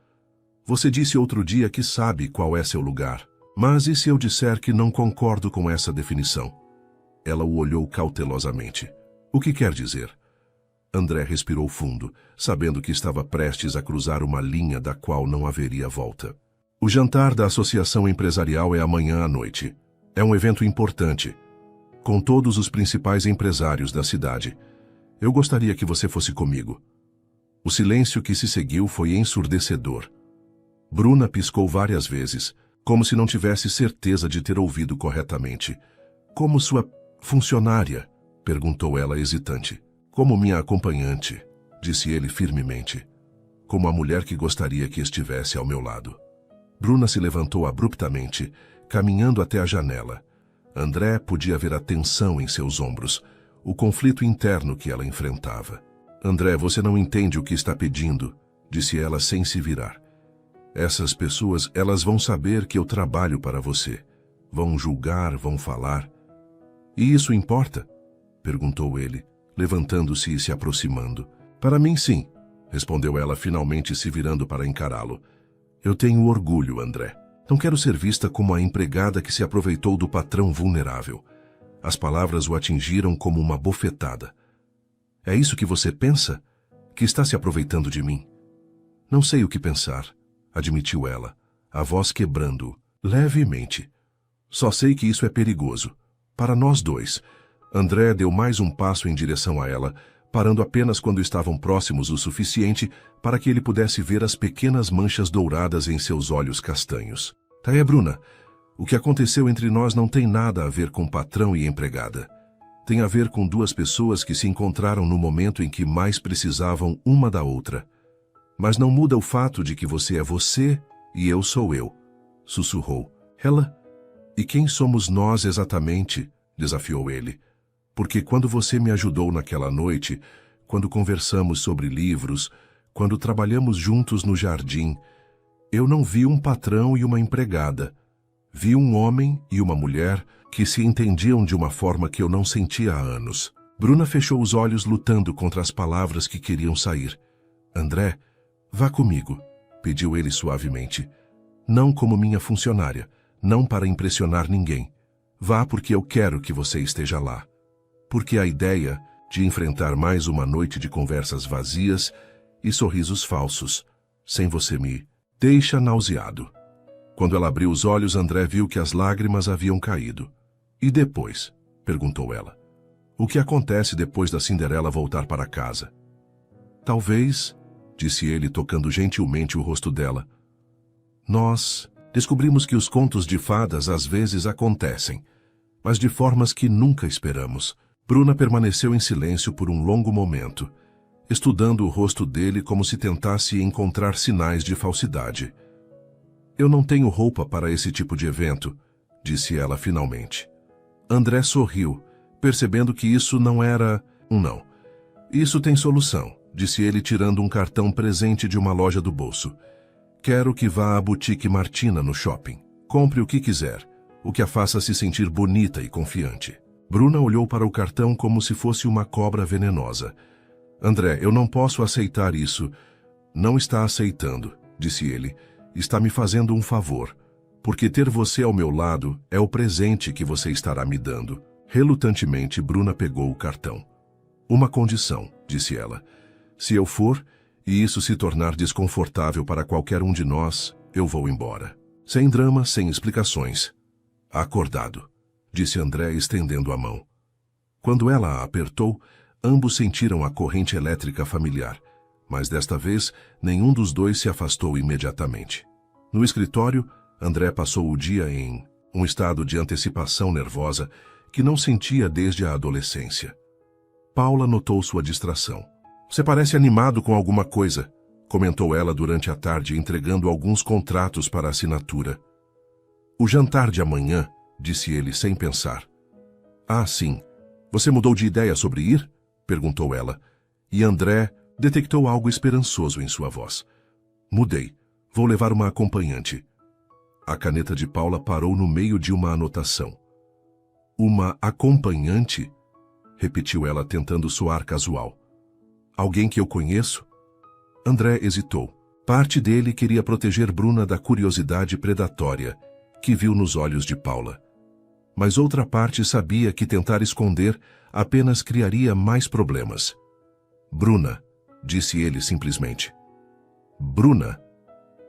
Você disse outro dia que sabe qual é seu lugar. Mas e se eu disser que não concordo com essa definição? Ela o olhou cautelosamente. O que quer dizer? André respirou fundo, sabendo que estava prestes a cruzar uma linha da qual não haveria volta. O jantar da Associação Empresarial é amanhã à noite. É um evento importante, com todos os principais empresários da cidade. Eu gostaria que você fosse comigo. O silêncio que se seguiu foi ensurdecedor. Bruna piscou várias vezes, como se não tivesse certeza de ter ouvido corretamente. Como sua funcionária? Perguntou ela hesitante. Como minha acompanhante, disse ele firmemente. Como a mulher que gostaria que estivesse ao meu lado. Bruna se levantou abruptamente, caminhando até a janela. André podia ver a tensão em seus ombros, o conflito interno que ela enfrentava. André, você não entende o que está pedindo, disse ela sem se virar. Essas pessoas, elas vão saber que eu trabalho para você. Vão julgar, vão falar. E isso importa? Perguntou ele, levantando-se e se aproximando. Para mim, sim, respondeu ela, finalmente se virando para encará-lo. Eu tenho orgulho, André. Não quero ser vista como a empregada que se aproveitou do patrão vulnerável. As palavras o atingiram como uma bofetada. É isso que você pensa? Que está se aproveitando de mim? Não sei o que pensar, admitiu ela, a voz quebrando levemente. Só sei que isso é perigoso. Para nós dois. André deu mais um passo em direção a ela, parando apenas quando estavam próximos o suficiente para que ele pudesse ver as pequenas manchas douradas em seus olhos castanhos. Bruna, o que aconteceu entre nós não tem nada a ver com patrão e empregada. Tem a ver com duas pessoas que se encontraram no momento em que mais precisavam uma da outra. Mas não muda o fato de que você é você e eu sou eu, sussurrou. Ela? E quem somos nós exatamente? Desafiou ele. Porque quando você me ajudou naquela noite, quando conversamos sobre livros, quando trabalhamos juntos no jardim, eu não vi um patrão e uma empregada. Vi um homem e uma mulher que se entendiam de uma forma que eu não sentia há anos. Bruna fechou os olhos lutando contra as palavras que queriam sair. André, vá comigo, pediu ele suavemente. Não como minha funcionária, não para impressionar ninguém. Vá porque eu quero que você esteja lá. Porque a ideia de enfrentar mais uma noite de conversas vazias e sorrisos falsos, sem você me deixa nauseado. Quando ela abriu os olhos, André viu que as lágrimas haviam caído. E depois? Perguntou ela. O que acontece depois da Cinderela voltar para casa? Talvez, disse ele, tocando gentilmente o rosto dela. Nós descobrimos que os contos de fadas às vezes acontecem, mas de formas que nunca esperamos. Bruna permaneceu em silêncio por um longo momento, estudando o rosto dele como se tentasse encontrar sinais de falsidade. Eu não tenho roupa para esse tipo de evento, disse ela finalmente. André sorriu, percebendo que isso não era um não. Isso tem solução, disse ele, tirando um cartão presente de uma loja do bolso. Quero que vá à Boutique Martina no shopping. Compre o que quiser, o que a faça se sentir bonita e confiante. Bruna olhou para o cartão como se fosse uma cobra venenosa. André, eu não posso aceitar isso. Não está aceitando, disse ele. Está me fazendo um favor, porque ter você ao meu lado é o presente que você estará me dando. Relutantemente, Bruna pegou o cartão. Uma condição, disse ela. Se eu for, e isso se tornar desconfortável para qualquer um de nós, eu vou embora. Sem drama, sem explicações. Acordado, disse André, estendendo a mão. Quando ela a apertou, ambos sentiram a corrente elétrica familiar, mas desta vez nenhum dos dois se afastou imediatamente. No escritório, André passou o dia em um estado de antecipação nervosa que não sentia desde a adolescência. Paula notou sua distração. Você parece animado com alguma coisa, comentou ela durante a tarde, entregando alguns contratos para assinatura. O jantar de amanhã, disse ele sem pensar. Ah, sim. Você mudou de ideia sobre ir? Perguntou ela. E André detectou algo esperançoso em sua voz. Mudei. Vou levar uma acompanhante. A caneta de Paula parou no meio de uma anotação. Uma acompanhante? Repetiu ela, tentando soar casual. Alguém que eu conheço? André hesitou. Parte dele queria proteger Bruna da curiosidade predatória que viu nos olhos de Paula. Mas outra parte sabia que tentar esconder apenas criaria mais problemas. Bruna, disse ele simplesmente. Bruna?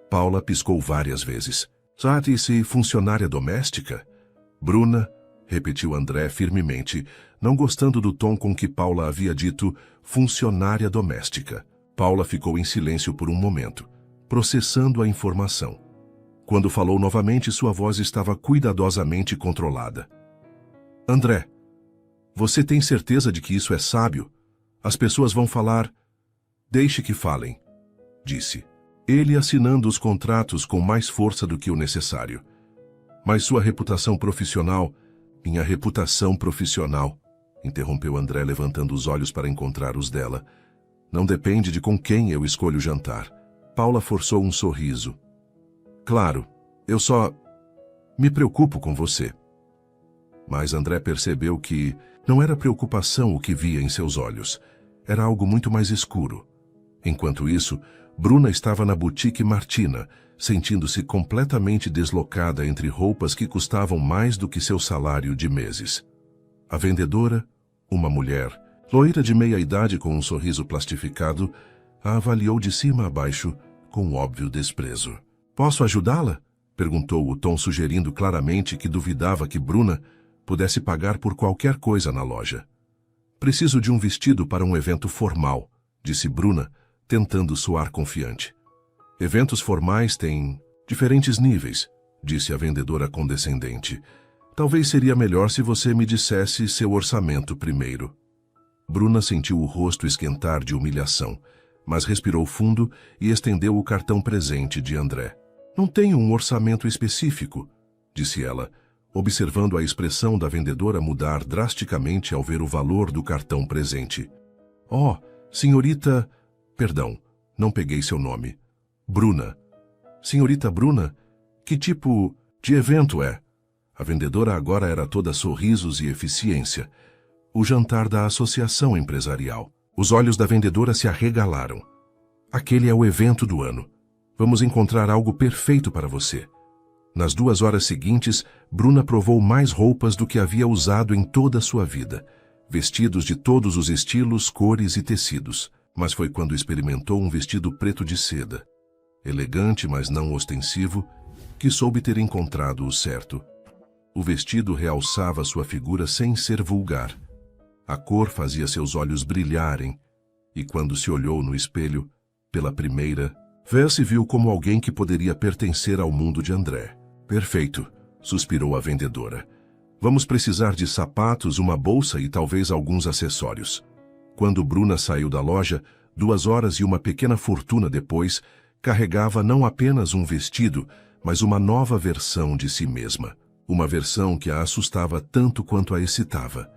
Paula piscou várias vezes. Trata-se funcionária doméstica? Bruna, repetiu André firmemente, não gostando do tom com que Paula havia dito funcionária doméstica. Paula ficou em silêncio por um momento, processando a informação. Quando falou novamente, sua voz estava cuidadosamente controlada. André, você tem certeza de que isso é sábio? As pessoas vão falar... Deixe que falem, disse. Ele assinando os contratos com mais força do que o necessário. Mas sua reputação profissional... Minha reputação profissional, interrompeu André, levantando os olhos para encontrar os dela. Não depende de com quem eu escolho jantar. Paula forçou um sorriso. Claro, eu só me preocupo com você. Mas André percebeu que não era preocupação o que via em seus olhos. Era algo muito mais escuro. Enquanto isso, Bruna estava na boutique Martina, sentindo-se completamente deslocada entre roupas que custavam mais do que seu salário de meses. A vendedora, uma mulher, loira de meia-idade com um sorriso plastificado, a avaliou de cima a baixo com óbvio desprezo. "Posso ajudá-la?" perguntou o tom sugerindo claramente que duvidava que Bruna pudesse pagar por qualquer coisa na loja. "Preciso de um vestido para um evento formal", disse Bruna, tentando soar confiante. "Eventos formais têm diferentes níveis", disse a vendedora condescendente. "Talvez seria melhor se você me dissesse seu orçamento primeiro." Bruna sentiu o rosto esquentar de humilhação, mas respirou fundo e estendeu o cartão presente de André. "Não tenho um orçamento específico", disse ela, observando a expressão da vendedora mudar drasticamente ao ver o valor do cartão presente. "Oh, senhorita... Perdão, não peguei seu nome. Bruna." "Senhorita Bruna? Que tipo de evento é?" A vendedora agora era toda sorrisos e eficiência. "O jantar da associação empresarial." Os olhos da vendedora se arregalaram. "Aquele é o evento do ano. Vamos encontrar algo perfeito para você." Nas 2 horas seguintes, Bruna provou mais roupas do que havia usado em toda a sua vida. Vestidos de todos os estilos, cores e tecidos. Mas foi quando experimentou um vestido preto de seda, elegante, mas não ostensivo, que soube ter encontrado o certo. O vestido realçava sua figura sem ser vulgar. A cor fazia seus olhos brilharem, e quando se olhou no espelho, pela primeira vez se viu como alguém que poderia pertencer ao mundo de André. "Perfeito", suspirou a vendedora. "Vamos precisar de sapatos, uma bolsa e talvez alguns acessórios." Quando Bruna saiu da loja, 2 horas e uma pequena fortuna depois, carregava não apenas um vestido, mas uma nova versão de si mesma. Uma versão que a assustava tanto quanto a excitava.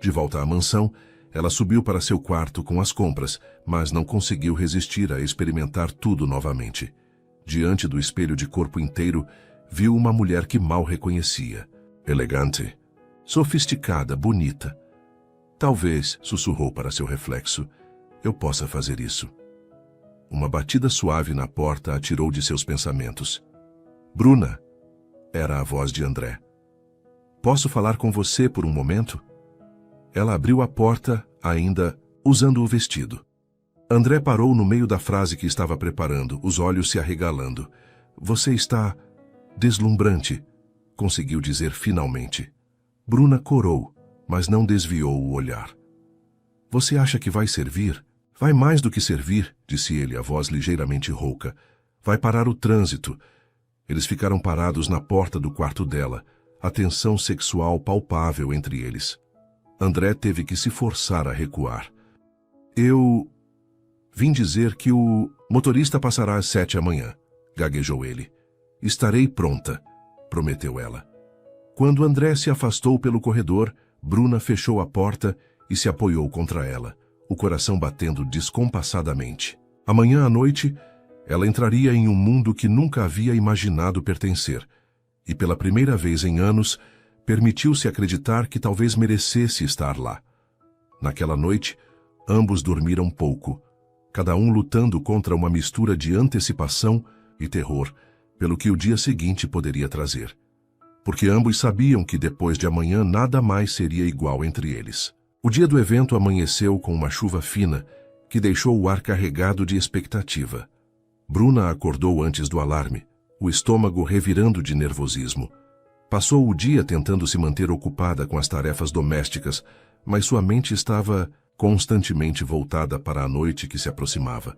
De volta à mansão, ela subiu para seu quarto com as compras, mas não conseguiu resistir a experimentar tudo novamente. Diante do espelho de corpo inteiro, viu uma mulher que mal reconhecia. Elegante, sofisticada, bonita. "Talvez", sussurrou para seu reflexo, "eu possa fazer isso." Uma batida suave na porta a tirou de seus pensamentos. "Bruna", era a voz de André. "Posso falar com você por um momento?" Ela abriu a porta, ainda usando o vestido. André parou no meio da frase que estava preparando, os olhos se arregalando. "Você está deslumbrante", conseguiu dizer finalmente. Bruna corou, mas não desviou o olhar. "Você acha que vai servir?" "Vai mais do que servir", disse ele, a voz ligeiramente rouca. "Vai parar o trânsito." Eles ficaram parados na porta do quarto dela, a tensão sexual palpável entre eles. André teve que se forçar a recuar. "Eu vim dizer que o motorista passará às 7 amanhã", gaguejou ele. "Estarei pronta", prometeu ela. Quando André se afastou pelo corredor, Bruna fechou a porta e se apoiou contra ela, o coração batendo descompassadamente. Amanhã à noite, ela entraria em um mundo que nunca havia imaginado pertencer, e pela primeira vez em anos, permitiu-se acreditar que talvez merecesse estar lá. Naquela noite, ambos dormiram pouco, cada um lutando contra uma mistura de antecipação e terror, pelo que o dia seguinte poderia trazer. Porque ambos sabiam que depois de amanhã nada mais seria igual entre eles. O dia do evento amanheceu com uma chuva fina, que deixou o ar carregado de expectativa. Bruna acordou antes do alarme, o estômago revirando de nervosismo. Passou o dia tentando se manter ocupada com as tarefas domésticas, mas sua mente estava constantemente voltada para a noite que se aproximava.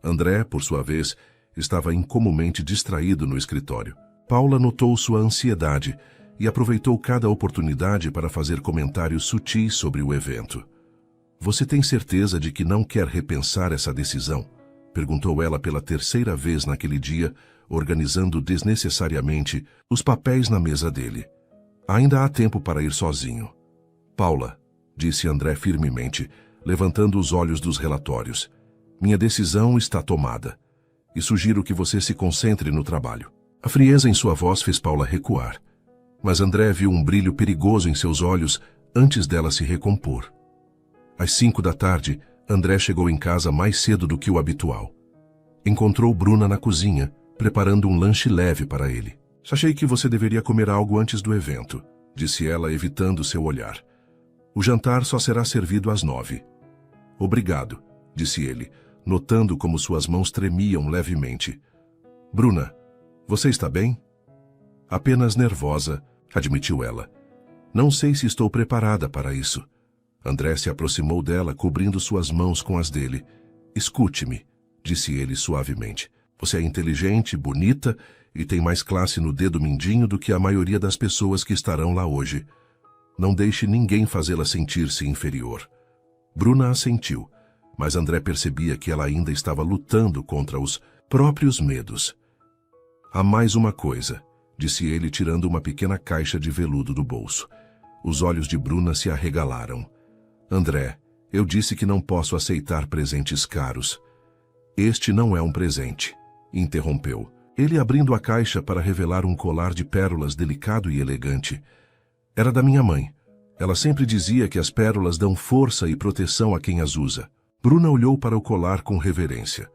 André, por sua vez, estava incomumente distraído no escritório. Paula notou sua ansiedade e aproveitou cada oportunidade para fazer comentários sutis sobre o evento. "Você tem certeza de que não quer repensar essa decisão?" perguntou ela pela 3ª vez naquele dia, organizando desnecessariamente os papéis na mesa dele. "Ainda há tempo para ir sozinho." "Paula", disse André firmemente, levantando os olhos dos relatórios, "minha decisão está tomada, e sugiro que você se concentre no trabalho." A frieza em sua voz fez Paula recuar, mas André viu um brilho perigoso em seus olhos antes dela se recompor. Às 5 da tarde, André chegou em casa mais cedo do que o habitual. Encontrou Bruna na cozinha, preparando um lanche leve para ele. Achei que você deveria comer algo antes do evento, disse ela, evitando seu olhar. O jantar só será servido às 9. Obrigado, disse ele, notando como suas mãos tremiam levemente. Bruna, você está bem? Apenas nervosa, admitiu ela. Não sei se estou preparada para isso. André se aproximou dela, cobrindo suas mãos com as dele. Escute-me, disse ele suavemente. Você é inteligente, bonita e tem mais classe no dedo mindinho do que a maioria das pessoas que estarão lá hoje. Não deixe ninguém fazê-la sentir-se inferior. Bruna assentiu, mas André percebia que ela ainda estava lutando contra os próprios medos. Há mais uma coisa, disse ele, tirando uma pequena caixa de veludo do bolso. Os olhos de Bruna se arregalaram. André, eu disse que não posso aceitar presentes caros. Este não é um presente, interrompeu. Ele abrindo a caixa para revelar um colar de pérolas delicado e elegante. Era da minha mãe. Ela sempre dizia que as pérolas dão força e proteção a quem as usa. Bruna olhou para o colar com reverência.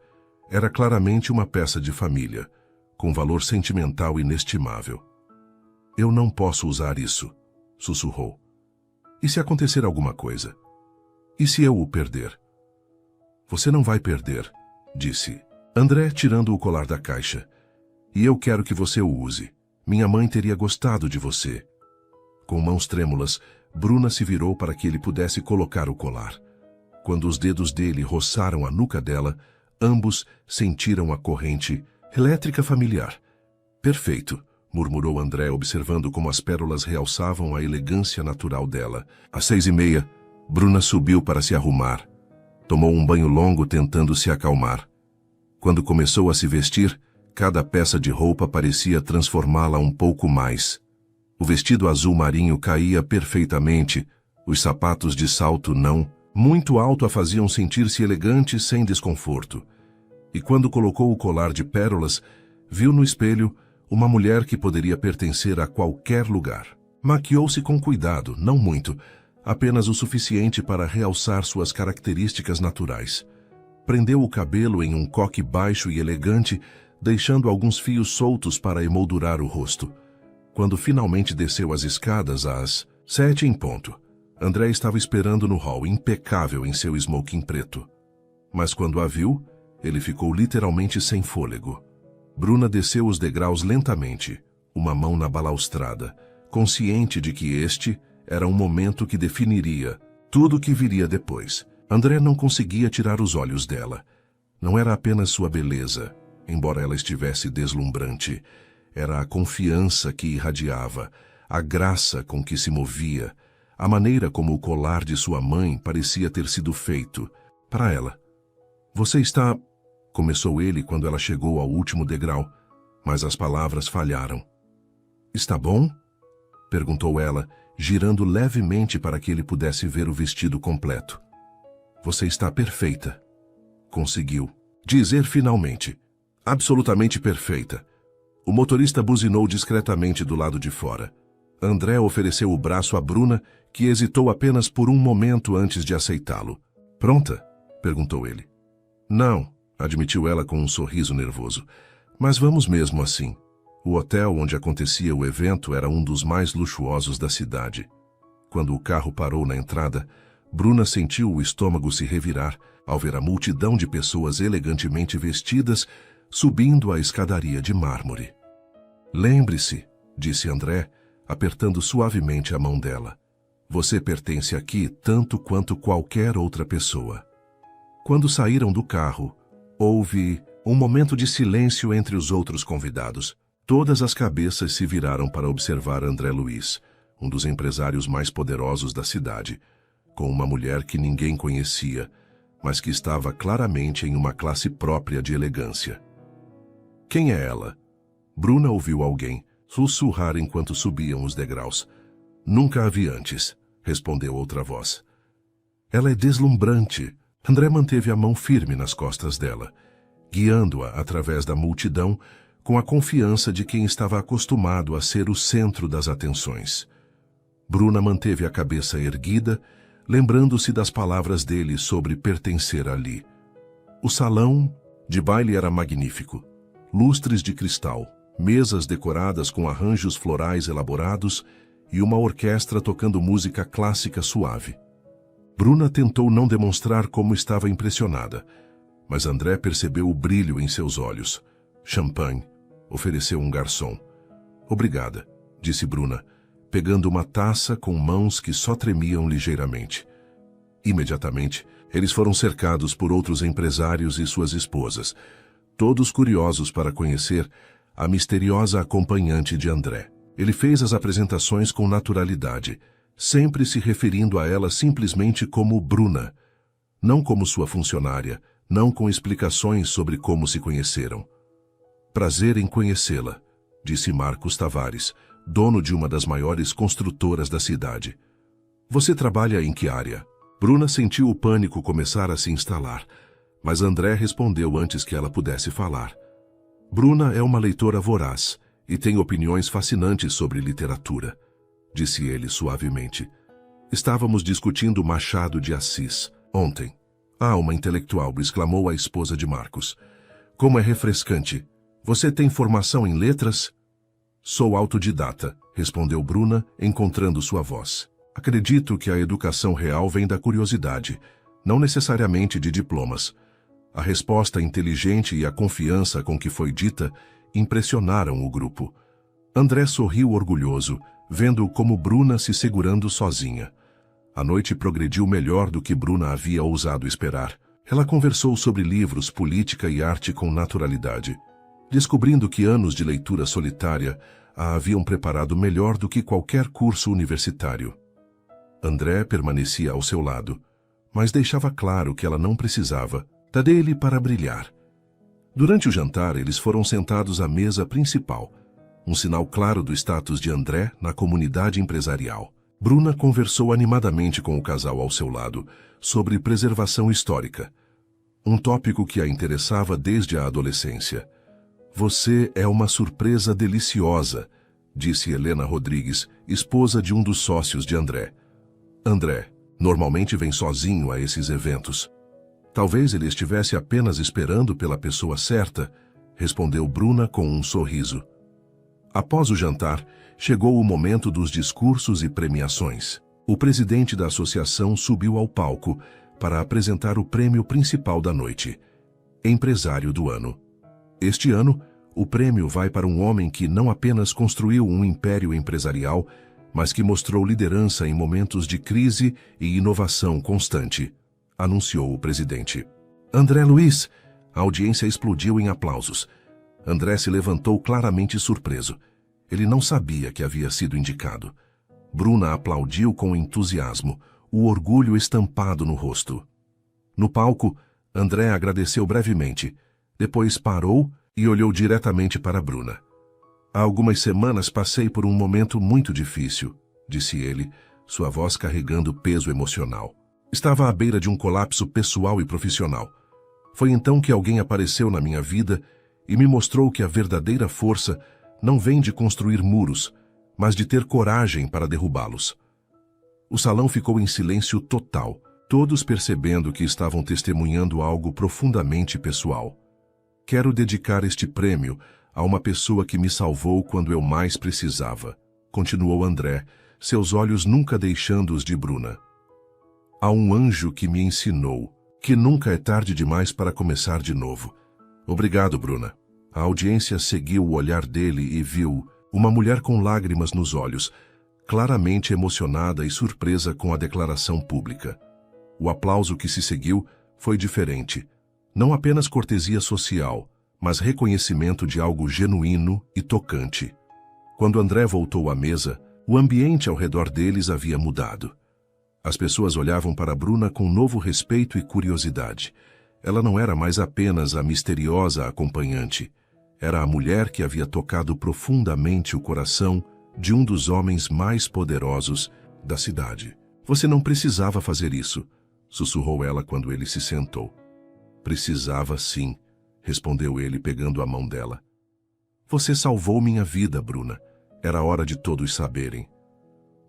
Era claramente uma peça de família, com valor sentimental inestimável. Eu não posso usar isso, sussurrou. E se acontecer alguma coisa? E se eu o perder? Você não vai perder, disse André, tirando o colar da caixa. E eu quero que você o use. Minha mãe teria gostado de você. Com mãos trêmulas, Bruna se virou para que ele pudesse colocar o colar. Quando os dedos dele roçaram a nuca dela, ambos sentiram a corrente elétrica familiar. Perfeito, murmurou André, observando como as pérolas realçavam a elegância natural dela. Às 6:30, Bruna subiu para se arrumar. Tomou um banho longo tentando se acalmar. Quando começou a se vestir, cada peça de roupa parecia transformá-la um pouco mais. O vestido azul marinho caía perfeitamente, os sapatos de salto não, muito alto a faziam sentir-se elegante sem desconforto. E quando colocou o colar de pérolas, viu no espelho uma mulher que poderia pertencer a qualquer lugar. Maquiou-se com cuidado, não muito, apenas o suficiente para realçar suas características naturais. Prendeu o cabelo em um coque baixo e elegante, deixando alguns fios soltos para emoldurar o rosto. Quando finalmente desceu as escadas às 7 em ponto, André estava esperando no hall, impecável em seu smoking preto. Mas quando a viu, ele ficou literalmente sem fôlego. Bruna desceu os degraus lentamente, uma mão na balaustrada, consciente de que este era um momento que definiria tudo o que viria depois. André não conseguia tirar os olhos dela. Não era apenas sua beleza, embora ela estivesse deslumbrante. Era a confiança que irradiava, a graça com que se movia, a maneira como o colar de sua mãe parecia ter sido feito para ela. Você está... Começou ele quando ela chegou ao último degrau, mas as palavras falharam. Está bom? Perguntou ela, girando levemente para que ele pudesse ver o vestido completo. Você está perfeita. Conseguiu dizer finalmente. Absolutamente perfeita. O motorista buzinou discretamente do lado de fora. André ofereceu o braço a Bruna, que hesitou apenas por um momento antes de aceitá-lo. Pronta? Perguntou ele. Não, admitiu ela com um sorriso nervoso. Mas vamos mesmo assim. O hotel onde acontecia o evento era um dos mais luxuosos da cidade. Quando o carro parou na entrada, Bruna sentiu o estômago se revirar ao ver a multidão de pessoas elegantemente vestidas subindo a escadaria de mármore. Lembre-se, disse André, apertando suavemente a mão dela. Você pertence aqui tanto quanto qualquer outra pessoa. Quando saíram do carro, houve um momento de silêncio entre os outros convidados. Todas as cabeças se viraram para observar André Luiz, um dos empresários mais poderosos da cidade, com uma mulher que ninguém conhecia, mas que estava claramente em uma classe própria de elegância. Quem é ela? Bruna ouviu alguém sussurrar enquanto subiam os degraus. Nunca a vi antes, respondeu outra voz. Ela é deslumbrante. André manteve a mão firme nas costas dela, guiando-a através da multidão com a confiança de quem estava acostumado a ser o centro das atenções. Bruna manteve a cabeça erguida, lembrando-se das palavras dele sobre pertencer ali. O salão de baile era magnífico. Lustres de cristal, mesas decoradas com arranjos florais elaborados e uma orquestra tocando música clássica suave. Bruna tentou não demonstrar como estava impressionada, mas André percebeu o brilho em seus olhos. Champanhe, ofereceu um garçom. Obrigada, disse Bruna, pegando uma taça com mãos que só tremiam ligeiramente. Imediatamente, eles foram cercados por outros empresários e suas esposas, todos curiosos para conhecer a misteriosa acompanhante de André. Ele fez as apresentações com naturalidade, sempre se referindo a ela simplesmente como Bruna, não como sua funcionária, não com explicações sobre como se conheceram. Prazer em conhecê-la, disse Marcos Tavares, dono de uma das maiores construtoras da cidade. Você trabalha em que área? Bruna sentiu o pânico começar a se instalar, mas André respondeu antes que ela pudesse falar. Bruna é uma leitora voraz e tem opiniões fascinantes sobre literatura, disse ele suavemente. Estávamos discutindo Machado de Assis ontem. Ah, uma intelectual, exclamou a esposa de Marcos. Como é refrescante. Você tem formação em letras? Sou autodidata, respondeu Bruna, encontrando sua voz. Acredito que a educação real vem da curiosidade, não necessariamente de diplomas. A resposta inteligente e a confiança com que foi dita impressionaram o grupo. André sorriu orgulhoso, vendo como Bruna se segurando sozinha. A noite progrediu melhor do que Bruna havia ousado esperar. Ela conversou sobre livros, política e arte com naturalidade, descobrindo que anos de leitura solitária a haviam preparado melhor do que qualquer curso universitário. André permanecia ao seu lado, mas deixava claro que ela não precisava dele para brilhar. Durante o jantar, eles foram sentados à mesa principal, um sinal claro do status de André na comunidade empresarial. Bruna conversou animadamente com o casal ao seu lado sobre preservação histórica, um tópico que a interessava desde a adolescência. Você é uma surpresa deliciosa, disse Helena Rodrigues, esposa de um dos sócios de André. André normalmente vem sozinho a esses eventos. Talvez ele estivesse apenas esperando pela pessoa certa, respondeu Bruna com um sorriso. Após o jantar, chegou o momento dos discursos e premiações. O presidente da associação subiu ao palco para apresentar o prêmio principal da noite, Empresário do Ano. Este ano, o prêmio vai para um homem que não apenas construiu um império empresarial, mas que mostrou liderança em momentos de crise e inovação constante, anunciou o presidente. André Luiz! A audiência explodiu em aplausos. André se levantou claramente surpreso. Ele não sabia que havia sido indicado. Bruna aplaudiu com entusiasmo, o orgulho estampado no rosto. No palco, André agradeceu brevemente, depois parou e olhou diretamente para Bruna. Há algumas semanas passei por um momento muito difícil, disse ele, sua voz carregando peso emocional. Estava à beira de um colapso pessoal e profissional. Foi então que alguém apareceu na minha vida e me mostrou que a verdadeira força não vem de construir muros, mas de ter coragem para derrubá-los. O salão ficou em silêncio total, todos percebendo que estavam testemunhando algo profundamente pessoal. Quero dedicar este prêmio a uma pessoa que me salvou quando eu mais precisava, continuou André, seus olhos nunca deixando os de Bruna. Há um anjo que me ensinou que nunca é tarde demais para começar de novo. Obrigado, Bruna. A audiência seguiu o olhar dele e viu uma mulher com lágrimas nos olhos, claramente emocionada e surpresa com a declaração pública. O aplauso que se seguiu foi diferente. Não apenas cortesia social, mas reconhecimento de algo genuíno e tocante. Quando André voltou à mesa, o ambiente ao redor deles havia mudado. As pessoas olhavam para Bruna com novo respeito e curiosidade. Ela não era mais apenas a misteriosa acompanhante. Era a mulher que havia tocado profundamente o coração de um dos homens mais poderosos da cidade. Você não precisava fazer isso, sussurrou ela quando ele se sentou. Precisava sim, respondeu ele pegando a mão dela. Você salvou minha vida, Bruna. Era hora de todos saberem.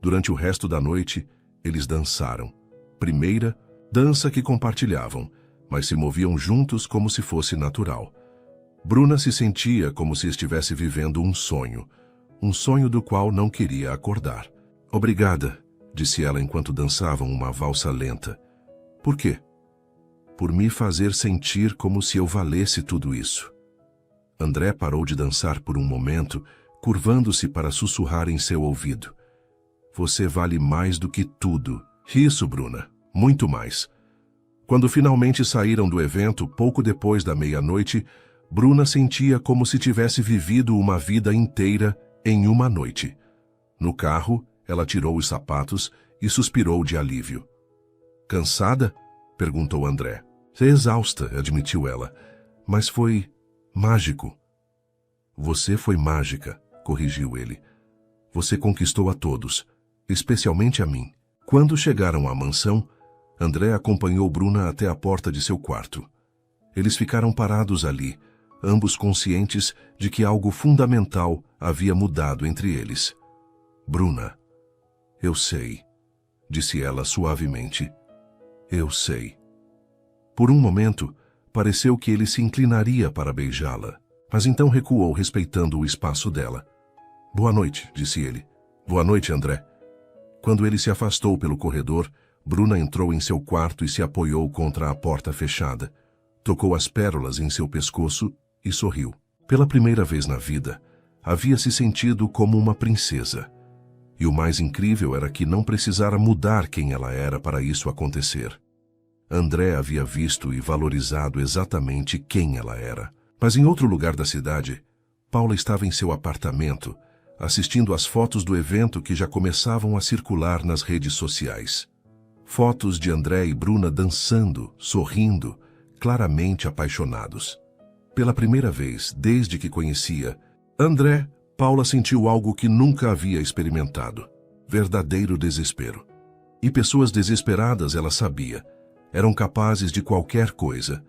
Durante o resto da noite, eles dançaram. Primeira, dança que compartilhavam, mas se moviam juntos como se fosse natural. Bruna se sentia como se estivesse vivendo um sonho do qual não queria acordar. Obrigada, disse ela enquanto dançavam uma valsa lenta. Por quê? Por me fazer sentir como se eu valesse tudo isso. André parou de dançar por um momento, curvando-se para sussurrar em seu ouvido. Você vale mais do que tudo. Isso, Bruna, muito mais. Quando finalmente saíram do evento, pouco depois da meia-noite, Bruna sentia como se tivesse vivido uma vida inteira em uma noite. No carro, ela tirou os sapatos e suspirou de alívio. Cansada? Perguntou André. Exausta, admitiu ela. Mas foi mágico. Você foi mágica, corrigiu ele. Você conquistou a todos, especialmente a mim. Quando chegaram à mansão, André acompanhou Bruna até a porta de seu quarto. Eles ficaram parados ali, ambos conscientes de que algo fundamental havia mudado entre eles. Bruna, eu sei, disse ela suavemente. Eu sei. Por um momento, pareceu que ele se inclinaria para beijá-la, mas então recuou respeitando o espaço dela. Boa noite, disse ele. Boa noite, André. Quando ele se afastou pelo corredor, Bruna entrou em seu quarto e se apoiou contra a porta fechada. Tocou as pérolas em seu pescoço e sorriu. Pela primeira vez na vida, havia se sentido como uma princesa. E o mais incrível era que não precisara mudar quem ela era para isso acontecer. André havia visto e valorizado exatamente quem ela era. Mas em outro lugar da cidade, Paula estava em seu apartamento, assistindo às fotos do evento que já começavam a circular nas redes sociais. Fotos de André e Bruna dançando, sorrindo, claramente apaixonados. Pela primeira vez, desde que conhecia André, Paula sentiu algo que nunca havia experimentado. Verdadeiro desespero. E pessoas desesperadas, ela sabia, eram capazes de qualquer coisa.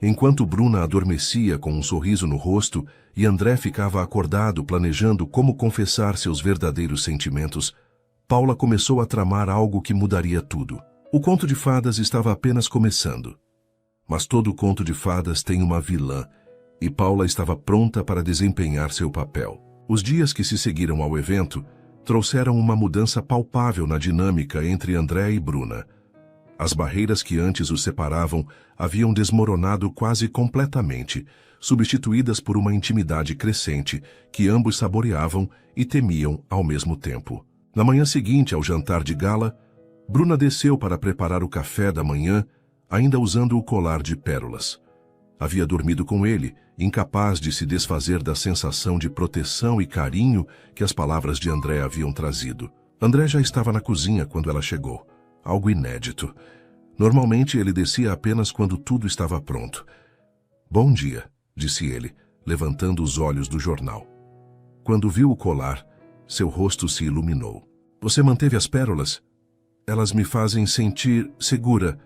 Enquanto Bruna adormecia com um sorriso no rosto e André ficava acordado planejando como confessar seus verdadeiros sentimentos, Paula começou a tramar algo que mudaria tudo. O conto de fadas estava apenas começando. Mas todo conto de fadas tem uma vilã, e Paula estava pronta para desempenhar seu papel. Os dias que se seguiram ao evento trouxeram uma mudança palpável na dinâmica entre André e Bruna. As barreiras que antes os separavam haviam desmoronado quase completamente, substituídas por uma intimidade crescente que ambos saboreavam e temiam ao mesmo tempo. Na manhã seguinte ao jantar de gala, Bruna desceu para preparar o café da manhã, ainda usando o colar de pérolas. Havia dormido com ele, incapaz de se desfazer da sensação de proteção e carinho que as palavras de André haviam trazido. André já estava na cozinha quando ela chegou. Algo inédito. Normalmente ele descia apenas quando tudo estava pronto. Bom dia, disse ele, levantando os olhos do jornal. Quando viu o colar, seu rosto se iluminou. Você manteve as pérolas? Elas me fazem sentir segura,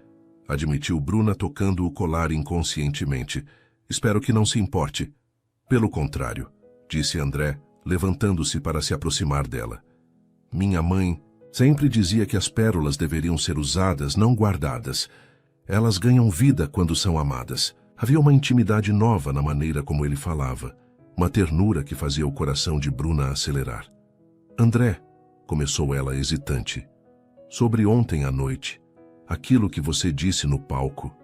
admitiu Bruna tocando o colar inconscientemente. Espero que não se importe. Pelo contrário, disse André, levantando-se para se aproximar dela. Minha mãe sempre dizia que as pérolas deveriam ser usadas, não guardadas. Elas ganham vida quando são amadas. Havia uma intimidade nova na maneira como ele falava, uma ternura que fazia o coração de Bruna acelerar. André, começou ela hesitante, sobre ontem à noite, aquilo que você disse no palco.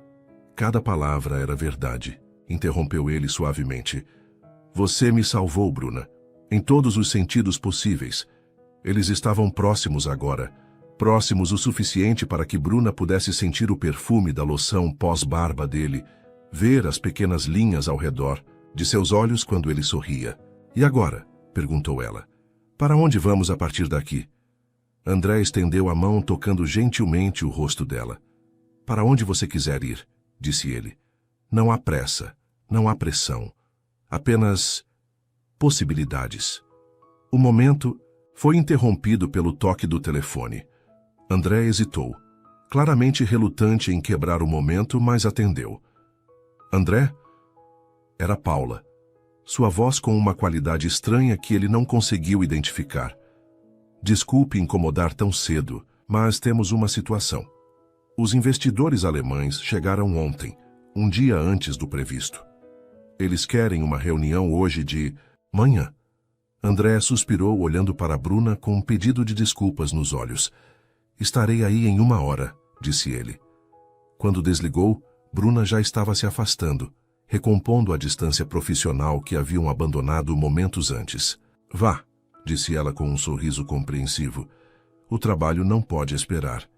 Cada palavra era verdade, interrompeu ele suavemente. Você me salvou, Bruna, em todos os sentidos possíveis. Eles estavam próximos agora, próximos o suficiente para que Bruna pudesse sentir o perfume da loção pós-barba dele, ver as pequenas linhas ao redor de seus olhos quando ele sorria. E agora? Perguntou ela. Para onde vamos a partir daqui? André estendeu a mão tocando gentilmente o rosto dela. Para onde você quiser ir, disse ele. Não há pressa, não há pressão. Apenas possibilidades. O momento foi interrompido pelo toque do telefone. André hesitou, claramente relutante em quebrar o momento, mas atendeu. André? Era Paula. Sua voz com uma qualidade estranha que ele não conseguiu identificar. Desculpe incomodar tão cedo, mas temos uma situação. Os investidores alemães chegaram ontem, um dia antes do previsto. Eles querem uma reunião hoje de manhã. André suspirou olhando para Bruna com um pedido de desculpas nos olhos. Estarei aí em 1 hora, disse ele. Quando desligou, Bruna já estava se afastando, recompondo a distância profissional que haviam abandonado momentos antes. Vá, disse ela com um sorriso compreensivo. O trabalho não pode esperar.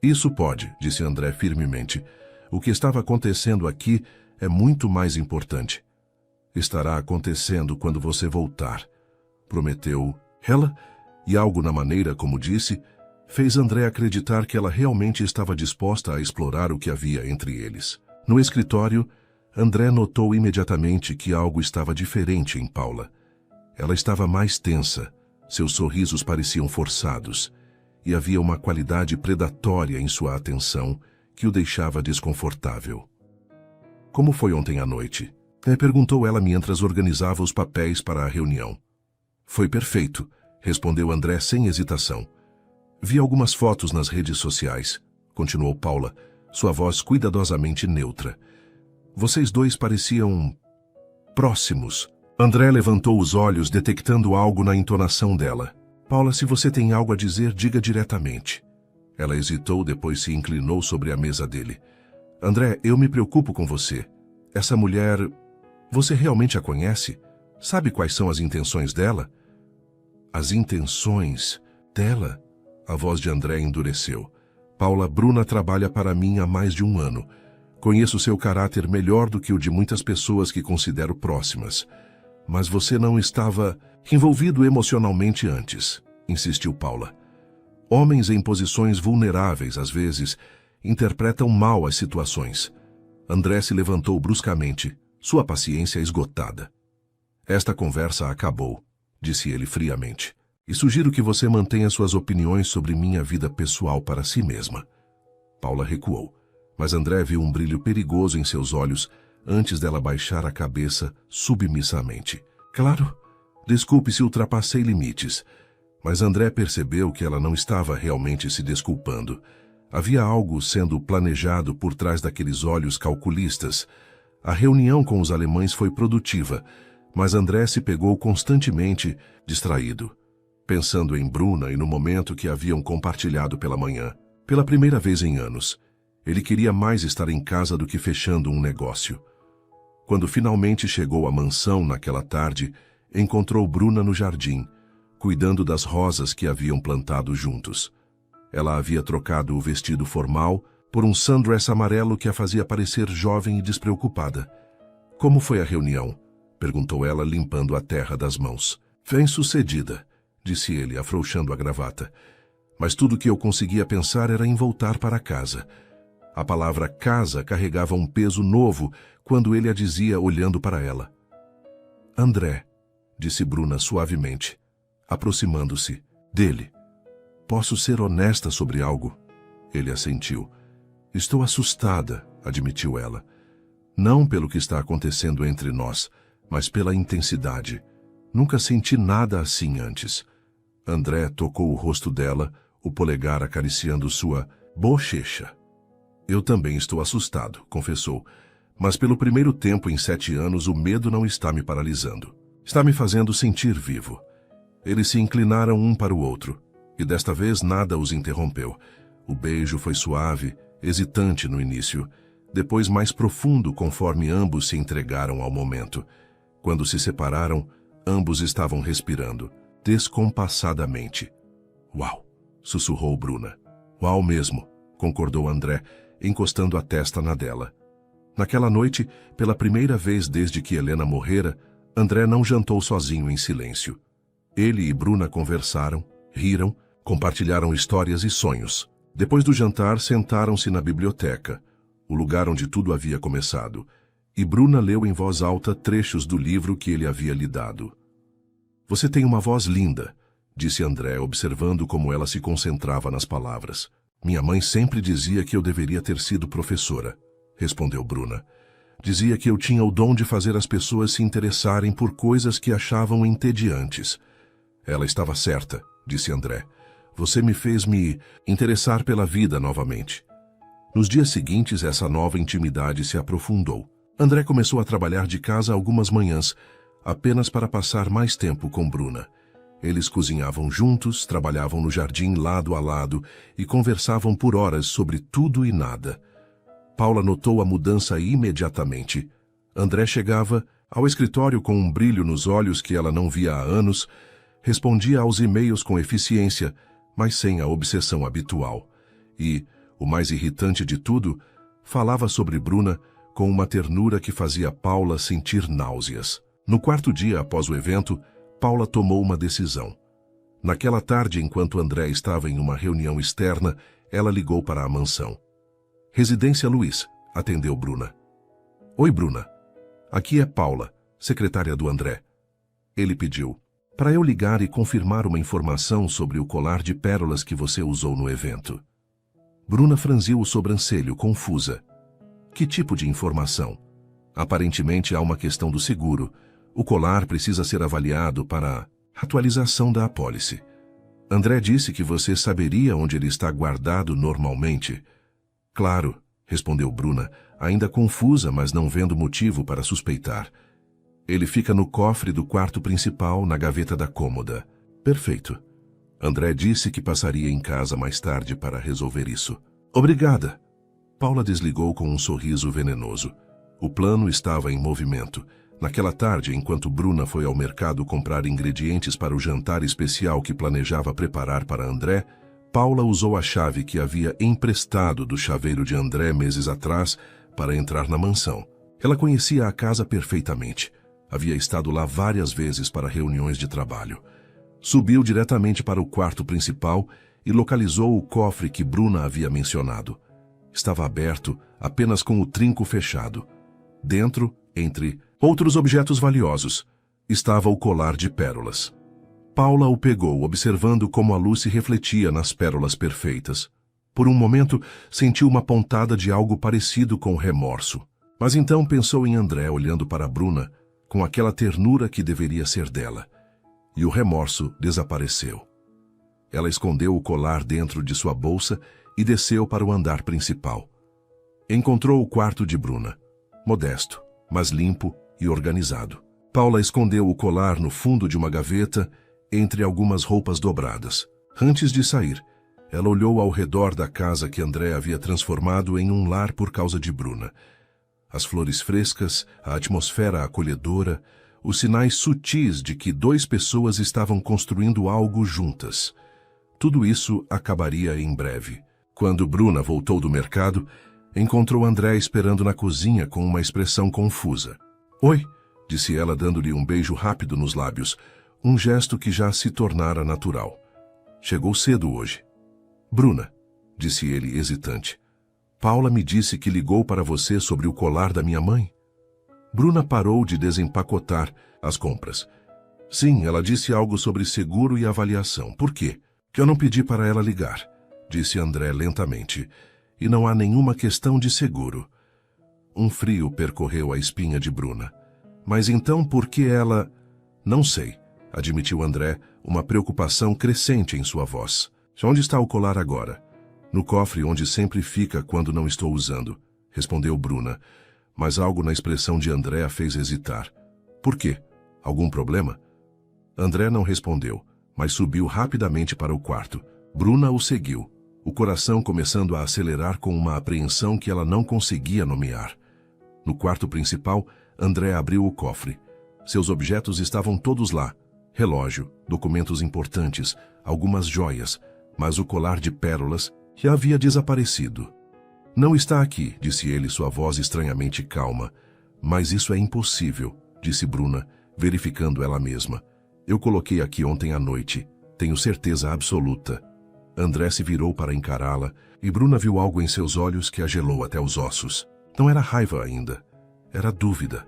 Isso pode, disse André firmemente. O que estava acontecendo aqui é muito mais importante. Estará acontecendo quando você voltar, prometeu ela, e algo na maneira como disse, fez André acreditar que ela realmente estava disposta a explorar o que havia entre eles. No escritório, André notou imediatamente que algo estava diferente em Paula. Ela estava mais tensa, seus sorrisos pareciam forçados, e havia uma qualidade predatória em sua atenção que o deixava desconfortável. Como foi ontem à noite? Perguntou ela mientras organizava os papéis para a reunião. Foi perfeito, respondeu André sem hesitação. Vi algumas fotos nas redes sociais, continuou Paula, sua voz cuidadosamente neutra. Vocês dois pareciam próximos. André levantou os olhos, detectando algo na entonação dela. Paula, se você tem algo a dizer, diga diretamente. Ela hesitou, depois se inclinou sobre a mesa dele. André, eu me preocupo com você. Essa mulher, você realmente a conhece? Sabe quais são as intenções dela? As intenções dela? A voz de André endureceu. Paula, Bruna trabalha para mim há mais de 1 ano. Conheço seu caráter melhor do que o de muitas pessoas que considero próximas. Mas você não estava envolvido emocionalmente antes, insistiu Paula. Homens em posições vulneráveis, às vezes, interpretam mal as situações. André se levantou bruscamente, sua paciência esgotada. Esta conversa acabou, disse ele friamente, e sugiro que você mantenha suas opiniões sobre minha vida pessoal para si mesma. Paula recuou, mas André viu um brilho perigoso em seus olhos antes dela baixar a cabeça submissamente. Claro, desculpe se ultrapassei limites, mas André percebeu que ela não estava realmente se desculpando. Havia algo sendo planejado por trás daqueles olhos calculistas. A reunião com os alemães foi produtiva, mas André se pegou constantemente distraído, pensando em Bruna e no momento que haviam compartilhado pela manhã. Pela primeira vez em anos, ele queria mais estar em casa do que fechando um negócio. Quando finalmente chegou à mansão naquela tarde, encontrou Bruna no jardim, cuidando das rosas que haviam plantado juntos. Ela havia trocado o vestido formal por um sundress amarelo que a fazia parecer jovem e despreocupada. Como foi a reunião? Perguntou ela, limpando a terra das mãos. Bem-sucedida, disse ele, afrouxando a gravata. Mas tudo que eu conseguia pensar era em voltar para casa. A palavra casa carregava um peso novo quando ele a dizia olhando para ela. André, disse Bruna suavemente, aproximando-se dele. Posso ser honesta sobre algo? Ele assentiu. Estou assustada, admitiu ela. Não pelo que está acontecendo entre nós, mas pela intensidade. Nunca senti nada assim antes. André tocou o rosto dela, o polegar acariciando sua bochecha. Eu também estou assustado, confessou. Mas pelo primeiro tempo em 7 anos o medo não está me paralisando. Está me fazendo sentir vivo. Eles se inclinaram um para o outro, e desta vez nada os interrompeu. O beijo foi suave, hesitante no início, depois mais profundo conforme ambos se entregaram ao momento. Quando se separaram, ambos estavam respirando, descompassadamente. Uau! Sussurrou Bruna. Uau mesmo, concordou André, encostando a testa na dela. Naquela noite, pela primeira vez desde que Helena morrera, André não jantou sozinho em silêncio. Ele e Bruna conversaram, riram, compartilharam histórias e sonhos. Depois do jantar, sentaram-se na biblioteca, o lugar onde tudo havia começado, e Bruna leu em voz alta trechos do livro que ele havia lhe dado. Você tem uma voz linda, disse André, observando como ela se concentrava nas palavras. Minha mãe sempre dizia que eu deveria ter sido professora, respondeu Bruna. Dizia que eu tinha o dom de fazer as pessoas se interessarem por coisas que achavam entediantes. Ela estava certa, disse André. Você me fez me interessar pela vida novamente. Nos dias seguintes, essa nova intimidade se aprofundou. André começou a trabalhar de casa algumas manhãs, apenas para passar mais tempo com Bruna. Eles cozinhavam juntos, trabalhavam no jardim lado a lado e conversavam por horas sobre tudo e nada. Paula notou a mudança imediatamente. André chegava ao escritório com um brilho nos olhos que ela não via há anos, respondia aos e-mails com eficiência, mas sem a obsessão habitual. E, o mais irritante de tudo, falava sobre Bruna com uma ternura que fazia Paula sentir náuseas. No quarto dia após o evento, Paula tomou uma decisão. Naquela tarde, enquanto André estava em uma reunião externa, ela ligou para a mansão. Residência Luiz, atendeu Bruna. Oi, Bruna. Aqui é Paula, secretária do André. Ele pediu para eu ligar e confirmar uma informação sobre o colar de pérolas que você usou no evento. Bruna franziu o sobrancelho, confusa. Que tipo de informação? Aparentemente há uma questão do seguro. O colar precisa ser avaliado para a atualização da apólice. André disse que você saberia onde ele está guardado normalmente. Claro, respondeu Bruna, ainda confusa, mas não vendo motivo para suspeitar. Ele fica no cofre do quarto principal, na gaveta da cômoda. Perfeito. André disse que passaria em casa mais tarde para resolver isso. Obrigada. Paula desligou com um sorriso venenoso. O plano estava em movimento. Naquela tarde, enquanto Bruna foi ao mercado comprar ingredientes para o jantar especial que planejava preparar para André, Paula usou a chave que havia emprestado do chaveiro de André meses atrás para entrar na mansão. Ela conhecia a casa perfeitamente. Havia estado lá várias vezes para reuniões de trabalho. Subiu diretamente para o quarto principal e localizou o cofre que Bruna havia mencionado. Estava aberto, apenas com o trinco fechado. Dentro, entre outros objetos valiosos, estava o colar de pérolas. Paula o pegou, observando como a luz se refletia nas pérolas perfeitas. Por um momento, sentiu uma pontada de algo parecido com remorso. Mas então pensou em André olhando para Bruna, com aquela ternura que deveria ser dela. E o remorso desapareceu. Ela escondeu o colar dentro de sua bolsa e desceu para o andar principal. Encontrou o quarto de Bruna. Modesto, mas limpo e organizado. Paula escondeu o colar no fundo de uma gaveta, entre algumas roupas dobradas. Antes de sair, ela olhou ao redor da casa que André havia transformado em um lar por causa de Bruna. As flores frescas, a atmosfera acolhedora, os sinais sutis de que duas pessoas estavam construindo algo juntas. Tudo isso acabaria em breve. Quando Bruna voltou do mercado, encontrou André esperando na cozinha com uma expressão confusa. Oi, disse ela dando-lhe um beijo rápido nos lábios, um gesto que já se tornara natural. Chegou cedo hoje. Bruna, disse ele hesitante. Paula me disse que ligou para você sobre o colar da minha mãe. Bruna parou de desempacotar as compras. Sim, ela disse algo sobre seguro e avaliação. Por quê? Que eu não pedi para ela ligar, disse André lentamente. E não há nenhuma questão de seguro. Um frio percorreu a espinha de Bruna. Mas então por que ela... Não sei, admitiu André, uma preocupação crescente em sua voz. Onde está o colar agora? No cofre onde sempre fica quando não estou usando, respondeu Bruna. Mas algo na expressão de André a fez hesitar. Por quê? Algum problema? André não respondeu, mas subiu rapidamente para o quarto. Bruna o seguiu, o coração começando a acelerar com uma apreensão que ela não conseguia nomear. No quarto principal, André abriu o cofre. Seus objetos estavam todos lá. Relógio, documentos importantes, algumas joias, mas o colar de pérolas que havia desaparecido. Não está aqui, disse ele, sua voz estranhamente calma. Mas isso é impossível, disse Bruna, verificando ela mesma. Eu coloquei aqui ontem à noite. Tenho certeza absoluta. André se virou para encará-la e Bruna viu algo em seus olhos que a gelou até os ossos. Não era raiva ainda. Era dúvida.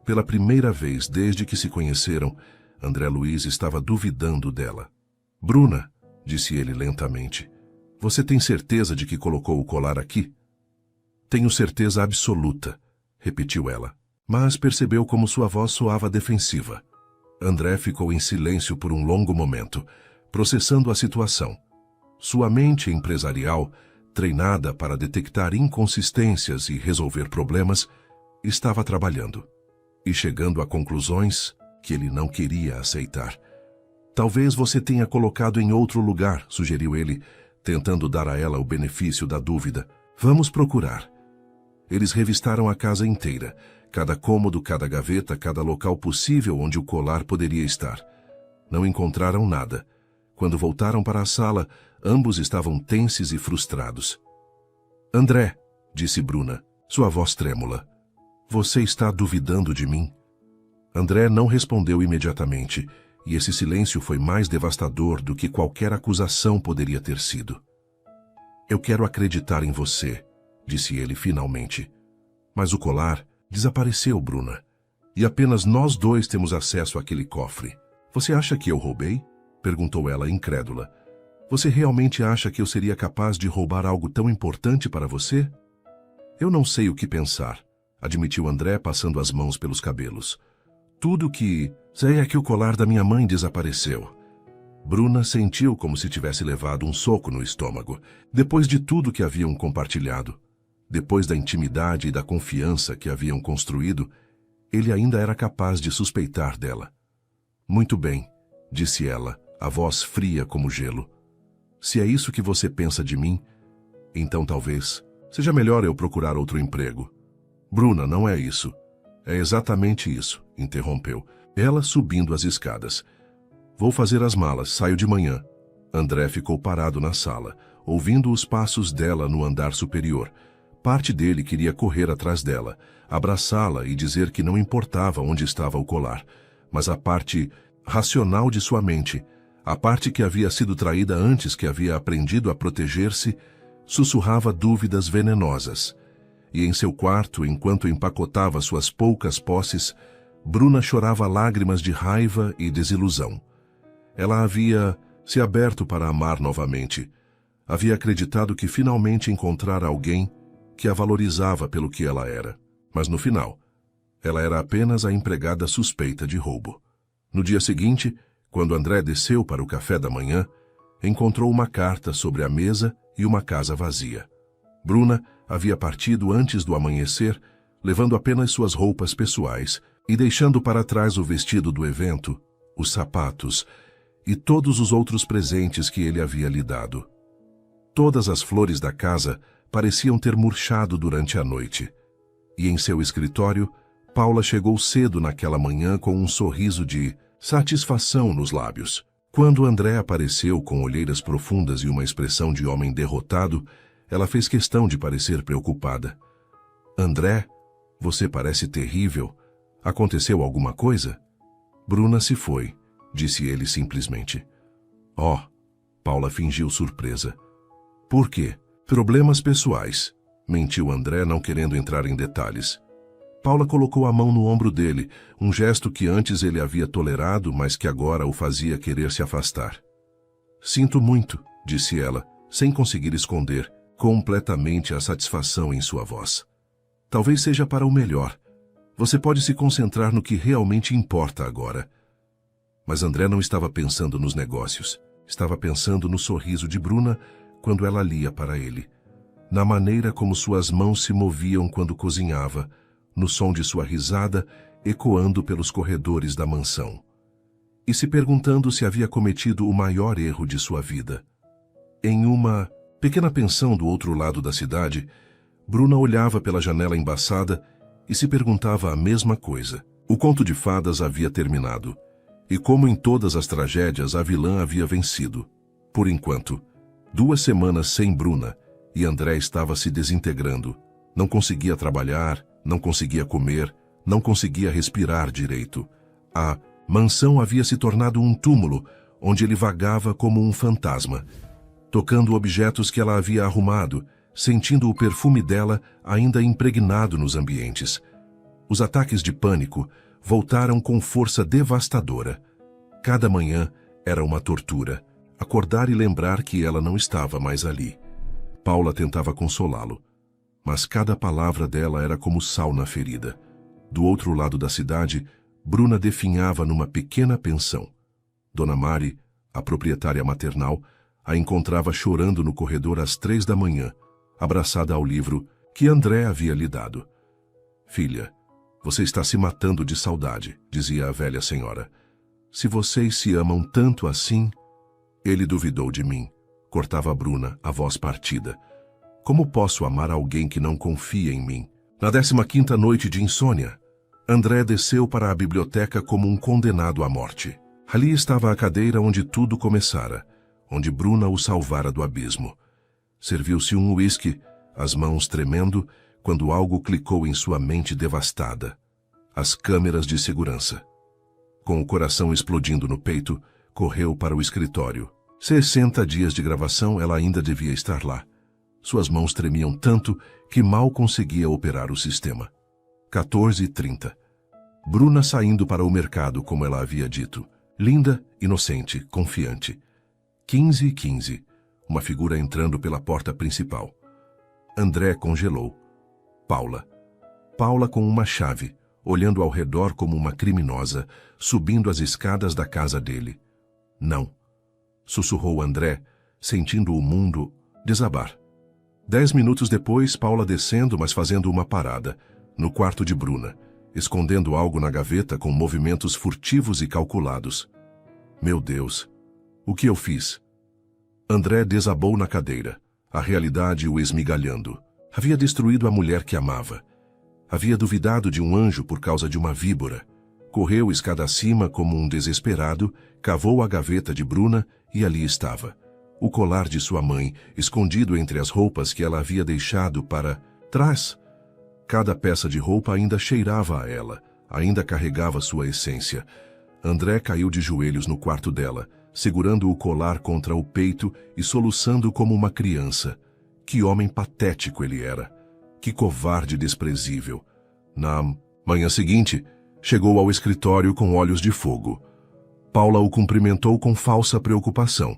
Pela primeira vez desde que se conheceram, André Luiz estava duvidando dela. Bruna, disse ele lentamente, você tem certeza de que colocou o colar aqui? Tenho certeza absoluta, repetiu ela, mas percebeu como sua voz soava defensiva. André ficou em silêncio por um longo momento, processando a situação. Sua mente empresarial treinada para detectar inconsistências e resolver problemas, estava trabalhando e chegando a conclusões que ele não queria aceitar. Talvez você tenha colocado em outro lugar, sugeriu ele, tentando dar a ela o benefício da dúvida. Vamos procurar. Eles revistaram a casa inteira, cada cômodo, cada gaveta, cada local possível onde o colar poderia estar. Não encontraram nada. Quando voltaram para a sala, ambos estavam tensos e frustrados. André, disse Bruna, sua voz trêmula. Você está duvidando de mim? André não respondeu imediatamente, e esse silêncio foi mais devastador do que qualquer acusação poderia ter sido. Eu quero acreditar em você, disse ele finalmente. Mas o colar desapareceu, Bruna. E apenas nós dois temos acesso àquele cofre. Você acha que eu roubei? Perguntou ela incrédula. Você realmente acha que eu seria capaz de roubar algo tão importante para você? Eu não sei o que pensar, admitiu André passando as mãos pelos cabelos. Tudo que sei é que o colar da minha mãe desapareceu. Bruna sentiu como se tivesse levado um soco no estômago, depois de tudo que haviam compartilhado. Depois da intimidade e da confiança que haviam construído, ele ainda era capaz de suspeitar dela. Muito bem, disse ela, a voz fria como gelo. Se é isso que você pensa de mim, então talvez seja melhor eu procurar outro emprego. Bruna, não é isso. É exatamente isso, interrompeu, ela subindo as escadas. Vou fazer as malas, saio de manhã. André ficou parado na sala, ouvindo os passos dela no andar superior. Parte dele queria correr atrás dela, abraçá-la e dizer que não importava onde estava o colar. Mas a parte racional de sua mente, a parte que havia sido traída antes que havia aprendido a proteger-se, sussurrava dúvidas venenosas. E em seu quarto, enquanto empacotava suas poucas posses, Bruna chorava lágrimas de raiva e desilusão. Ela havia se aberto para amar novamente. Havia acreditado que finalmente encontrara alguém que a valorizava pelo que ela era. Mas no final, ela era apenas a empregada suspeita de roubo. No dia seguinte, quando André desceu para o café da manhã, encontrou uma carta sobre a mesa e uma casa vazia. Bruna havia partido antes do amanhecer, levando apenas suas roupas pessoais e deixando para trás o vestido do evento, os sapatos e todos os outros presentes que ele havia lhe dado. Todas as flores da casa pareciam ter murchado durante a noite. E em seu escritório, Paula chegou cedo naquela manhã com um sorriso de satisfação nos lábios. Quando André apareceu com olheiras profundas e uma expressão de homem derrotado, ela fez questão de parecer preocupada. André, você parece terrível. Aconteceu alguma coisa? Bruna se foi, disse ele simplesmente. Oh, Paula fingiu surpresa. Por quê? Problemas pessoais, mentiu André, não querendo entrar em detalhes. Paula colocou a mão no ombro dele, um gesto que antes ele havia tolerado, mas que agora o fazia querer se afastar. Sinto muito, disse ela, sem conseguir esconder completamente a satisfação em sua voz. Talvez seja para o melhor. Você pode se concentrar no que realmente importa agora. Mas André não estava pensando nos negócios. Estava pensando no sorriso de Bruna quando ela lia para ele. Na maneira como suas mãos se moviam quando cozinhava, no som de sua risada ecoando pelos corredores da mansão. E se perguntando se havia cometido o maior erro de sua vida. Em uma pequena pensão do outro lado da cidade, Bruna olhava pela janela embaçada e se perguntava a mesma coisa. O conto de fadas havia terminado. E como em todas as tragédias, a vilã havia vencido. Por enquanto, 2 semanas sem Bruna, e André estava se desintegrando. Não conseguia trabalhar, não conseguia comer, não conseguia respirar direito. A mansão havia se tornado um túmulo, onde ele vagava como um fantasma, tocando objetos que ela havia arrumado, sentindo o perfume dela ainda impregnado nos ambientes. Os ataques de pânico voltaram com força devastadora. Cada manhã era uma tortura, acordar e lembrar que ela não estava mais ali. Paula tentava consolá-lo, mas cada palavra dela era como sal na ferida. Do outro lado da cidade, Bruna definhava numa pequena pensão. Dona Mari, a proprietária maternal, a encontrava chorando no corredor às 3 da manhã, abraçada ao livro que André havia lhe dado. Filha, você está se matando de saudade, dizia a velha senhora. Se vocês se amam tanto assim... Ele duvidou de mim, cortava Bruna, a voz partida. Como posso amar alguém que não confia em mim? Na 15ª noite de insônia, André desceu para a biblioteca como um condenado à morte. Ali estava a cadeira onde tudo começara, onde Bruna o salvara do abismo. Serviu-se um uísque, as mãos tremendo, quando algo clicou em sua mente devastada. As câmeras de segurança. Com o coração explodindo no peito, correu para o escritório. 60 dias de gravação, ela ainda devia estar lá. Suas mãos tremiam tanto que mal conseguia operar o sistema. 14h30. Bruna saindo para o mercado, como ela havia dito. Linda, inocente, confiante. 15h15. Uma figura entrando pela porta principal. André congelou. Paula. Paula com uma chave, olhando ao redor como uma criminosa, subindo as escadas da casa dele. Não. Sussurrou André, sentindo o mundo desabar. 10 minutos depois, Paula descendo, mas fazendo uma parada, no quarto de Bruna, escondendo algo na gaveta com movimentos furtivos e calculados. Meu Deus, o que eu fiz? André desabou na cadeira, a realidade o esmigalhando. Havia destruído a mulher que amava. Havia duvidado de um anjo por causa de uma víbora. Correu escada acima como um desesperado, cavou a gaveta de Bruna e ali estava. O colar de sua mãe, escondido entre as roupas que ela havia deixado para trás. Cada peça de roupa ainda cheirava a ela, ainda carregava sua essência. André caiu de joelhos no quarto dela, segurando o colar contra o peito e soluçando como uma criança. Que homem patético ele era. Que covarde desprezível. Na manhã seguinte, chegou ao escritório com olhos de fogo. Paula o cumprimentou com falsa preocupação.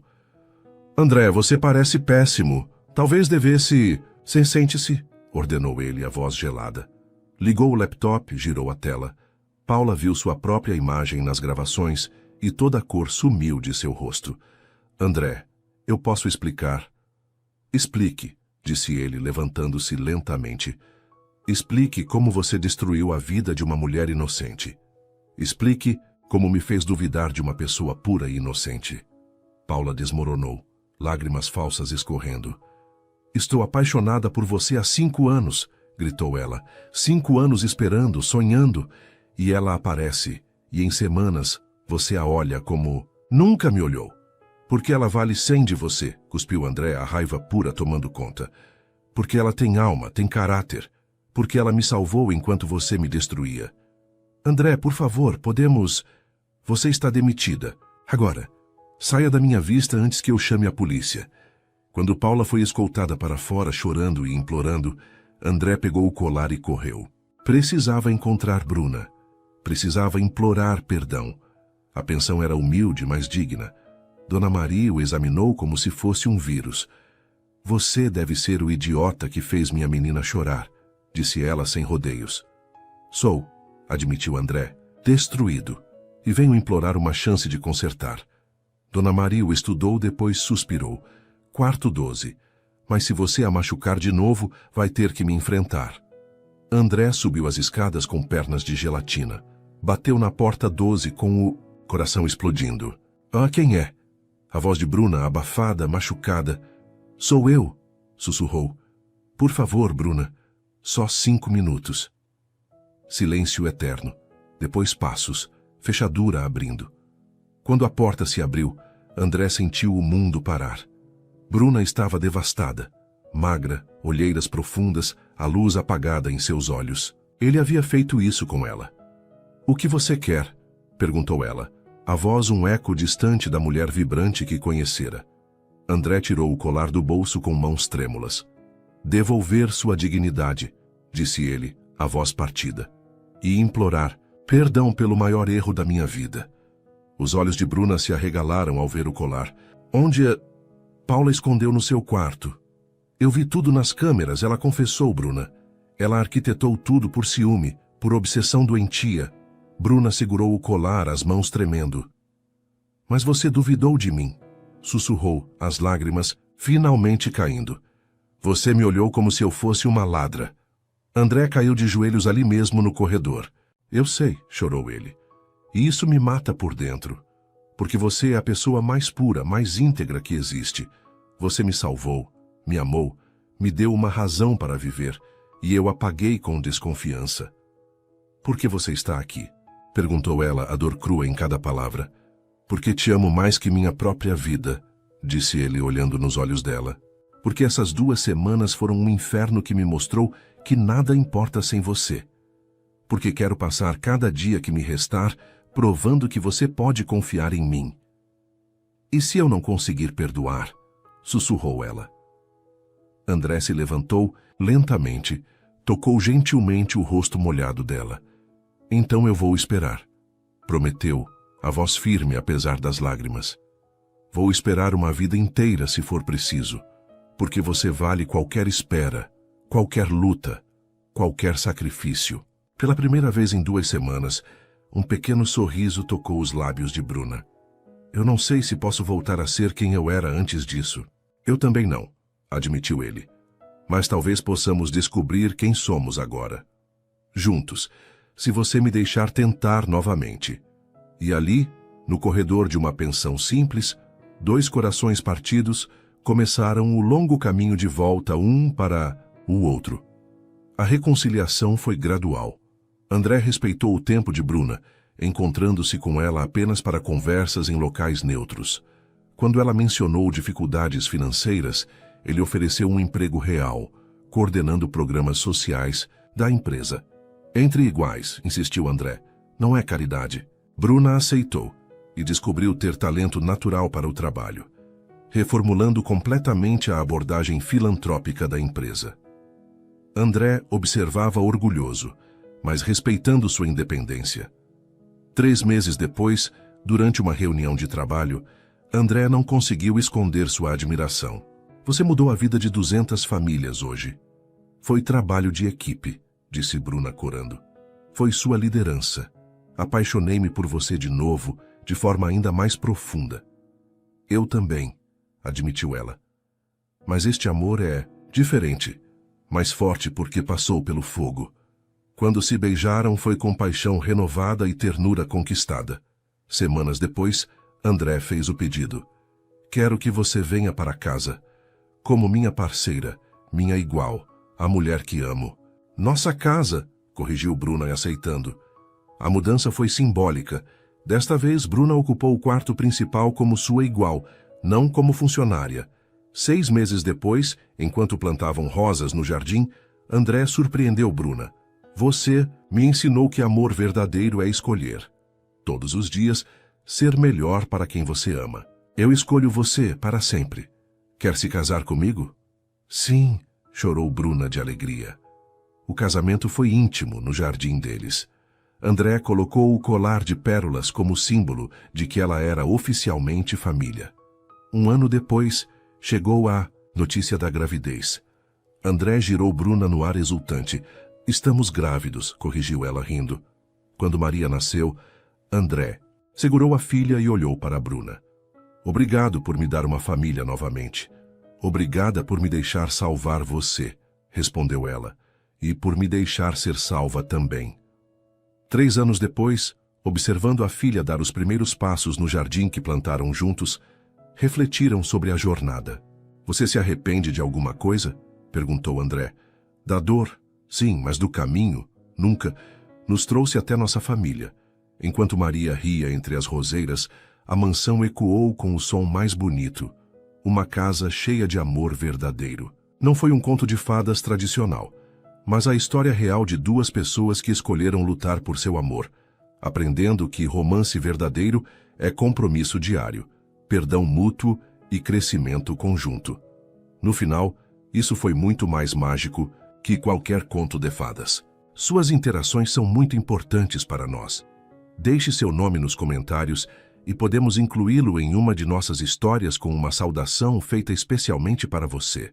André, você parece péssimo. Talvez devesse... Sente-se, ordenou ele, a voz gelada. Ligou o laptop, girou a tela. Paula viu sua própria imagem nas gravações e toda a cor sumiu de seu rosto. André, eu posso explicar. Explique, disse ele, levantando-se lentamente. Explique como você destruiu a vida de uma mulher inocente. Explique como me fez duvidar de uma pessoa pura e inocente. Paula desmoronou, lágrimas falsas escorrendo. Estou apaixonada por você há 5 anos, gritou ela. 5 anos esperando, sonhando. E ela aparece, e em semanas você a olha como... Nunca me olhou. Porque ela vale 100 de você, cuspiu André, a raiva pura tomando conta. Porque ela tem alma, tem caráter. Porque ela me salvou enquanto você me destruía. André, por favor, podemos... Você está demitida. Agora, saia da minha vista antes que eu chame a polícia. Quando Paula foi escoltada para fora, chorando e implorando, André pegou o colar e correu. Precisava encontrar Bruna. Precisava implorar perdão. A pensão era humilde, mas digna. Dona Maria o examinou como se fosse um vírus. Você deve ser o idiota que fez minha menina chorar, disse ela sem rodeios. Sou, admitiu André, destruído, e venho implorar uma chance de consertar. Dona Maria o estudou, depois suspirou. Quarto 12. Mas se você a machucar de novo, vai ter que me enfrentar. André subiu as escadas com pernas de gelatina. Bateu na porta 12 com o coração explodindo. Ah, quem é? A voz de Bruna, abafada, machucada. Sou eu, sussurrou. Por favor, Bruna, só 5 minutos. Silêncio eterno. Depois passos, fechadura abrindo. Quando a porta se abriu, André sentiu o mundo parar. Bruna estava devastada, magra, olheiras profundas, a luz apagada em seus olhos. Ele havia feito isso com ela. O que você quer? Perguntou ela. A voz um eco distante da mulher vibrante que conhecera. André tirou o colar do bolso com mãos trêmulas. Devolver sua dignidade, disse ele, a voz partida. E implorar perdão pelo maior erro da minha vida. Os olhos de Bruna se arregalaram ao ver o colar. Onde a... Paula escondeu no seu quarto. Eu vi tudo nas câmeras, ela confessou, Bruna. Ela arquitetou tudo por ciúme, por obsessão doentia. Bruna segurou o colar, as mãos tremendo. Mas você duvidou de mim, sussurrou, as lágrimas finalmente caindo. Você me olhou como se eu fosse uma ladra. André caiu de joelhos ali mesmo no corredor. Eu sei, chorou ele. E isso me mata por dentro. Porque você é a pessoa mais pura, mais íntegra que existe. Você me salvou, me amou, me deu uma razão para viver, e eu apaguei com desconfiança. Por que você está aqui? Perguntou ela, a dor crua em cada palavra. Porque te amo mais que minha própria vida, disse ele olhando nos olhos dela. Porque essas 2 semanas foram um inferno que me mostrou que nada importa sem você. Porque quero passar cada dia que me restar provando que você pode confiar em mim. E se eu não conseguir perdoar? Sussurrou ela. André se levantou lentamente, tocou gentilmente o rosto molhado dela. Então eu vou esperar, prometeu, a voz firme apesar das lágrimas. Vou esperar uma vida inteira se for preciso, porque você vale qualquer espera, qualquer luta, qualquer sacrifício. Pela primeira vez em 2 semanas, um pequeno sorriso tocou os lábios de Bruna. Eu não sei se posso voltar a ser quem eu era antes disso. Eu também não, admitiu ele. Mas talvez possamos descobrir quem somos agora. Juntos, se você me deixar tentar novamente. E ali, no corredor de uma pensão simples, 2 corações partidos começaram o longo caminho de volta um para o outro. A reconciliação foi gradual. André respeitou o tempo de Bruna, encontrando-se com ela apenas para conversas em locais neutros. Quando ela mencionou dificuldades financeiras, ele ofereceu um emprego real, coordenando programas sociais da empresa. Entre iguais, insistiu André, não é caridade. Bruna aceitou e descobriu ter talento natural para o trabalho, reformulando completamente a abordagem filantrópica da empresa. André observava orgulhoso, mas respeitando sua independência. 3 meses depois, durante uma reunião de trabalho, André não conseguiu esconder sua admiração. Você mudou a vida de 200 famílias hoje. Foi trabalho de equipe, disse Bruna corando. Foi sua liderança. Apaixonei-me por você de novo, de forma ainda mais profunda. Eu também, admitiu ela. Mas este amor é diferente, mais forte porque passou pelo fogo. Quando se beijaram foi com paixão renovada e ternura conquistada. Semanas depois, André fez o pedido. Quero que você venha para casa, como minha parceira, minha igual, a mulher que amo. Nossa casa, corrigiu Bruna aceitando. A mudança foi simbólica. Desta vez, Bruna ocupou o quarto principal como sua igual, não como funcionária. 6 meses depois, enquanto plantavam rosas no jardim, André surpreendeu Bruna. Você me ensinou que amor verdadeiro é escolher. Todos os dias, ser melhor para quem você ama. Eu escolho você para sempre. Quer se casar comigo? Sim, chorou Bruna de alegria. O casamento foi íntimo no jardim deles. André colocou o colar de pérolas como símbolo de que ela era oficialmente família. 1 ano depois, chegou a notícia da gravidez. André girou Bruna no ar exultante. Estamos grávidos, corrigiu ela rindo. Quando Maria nasceu, André segurou a filha e olhou para Bruna. Obrigado por me dar uma família novamente. Obrigada por me deixar salvar você, respondeu ela, e por me deixar ser salva também. 3 anos depois, observando a filha dar os primeiros passos no jardim que plantaram juntos, refletiram sobre a jornada. Você se arrepende de alguma coisa? Perguntou André. Da dor? Sim, mas do caminho, nunca, nos trouxe até nossa família. Enquanto Maria ria entre as roseiras, a mansão ecoou com o som mais bonito. Uma casa cheia de amor verdadeiro. Não foi um conto de fadas tradicional, mas a história real de 2 pessoas que escolheram lutar por seu amor, aprendendo que romance verdadeiro é compromisso diário, perdão mútuo e crescimento conjunto. No final, isso foi muito mais mágico que qualquer conto de fadas. Suas interações são muito importantes para nós. Deixe seu nome nos comentários e podemos incluí-lo em uma de nossas histórias com uma saudação feita especialmente para você.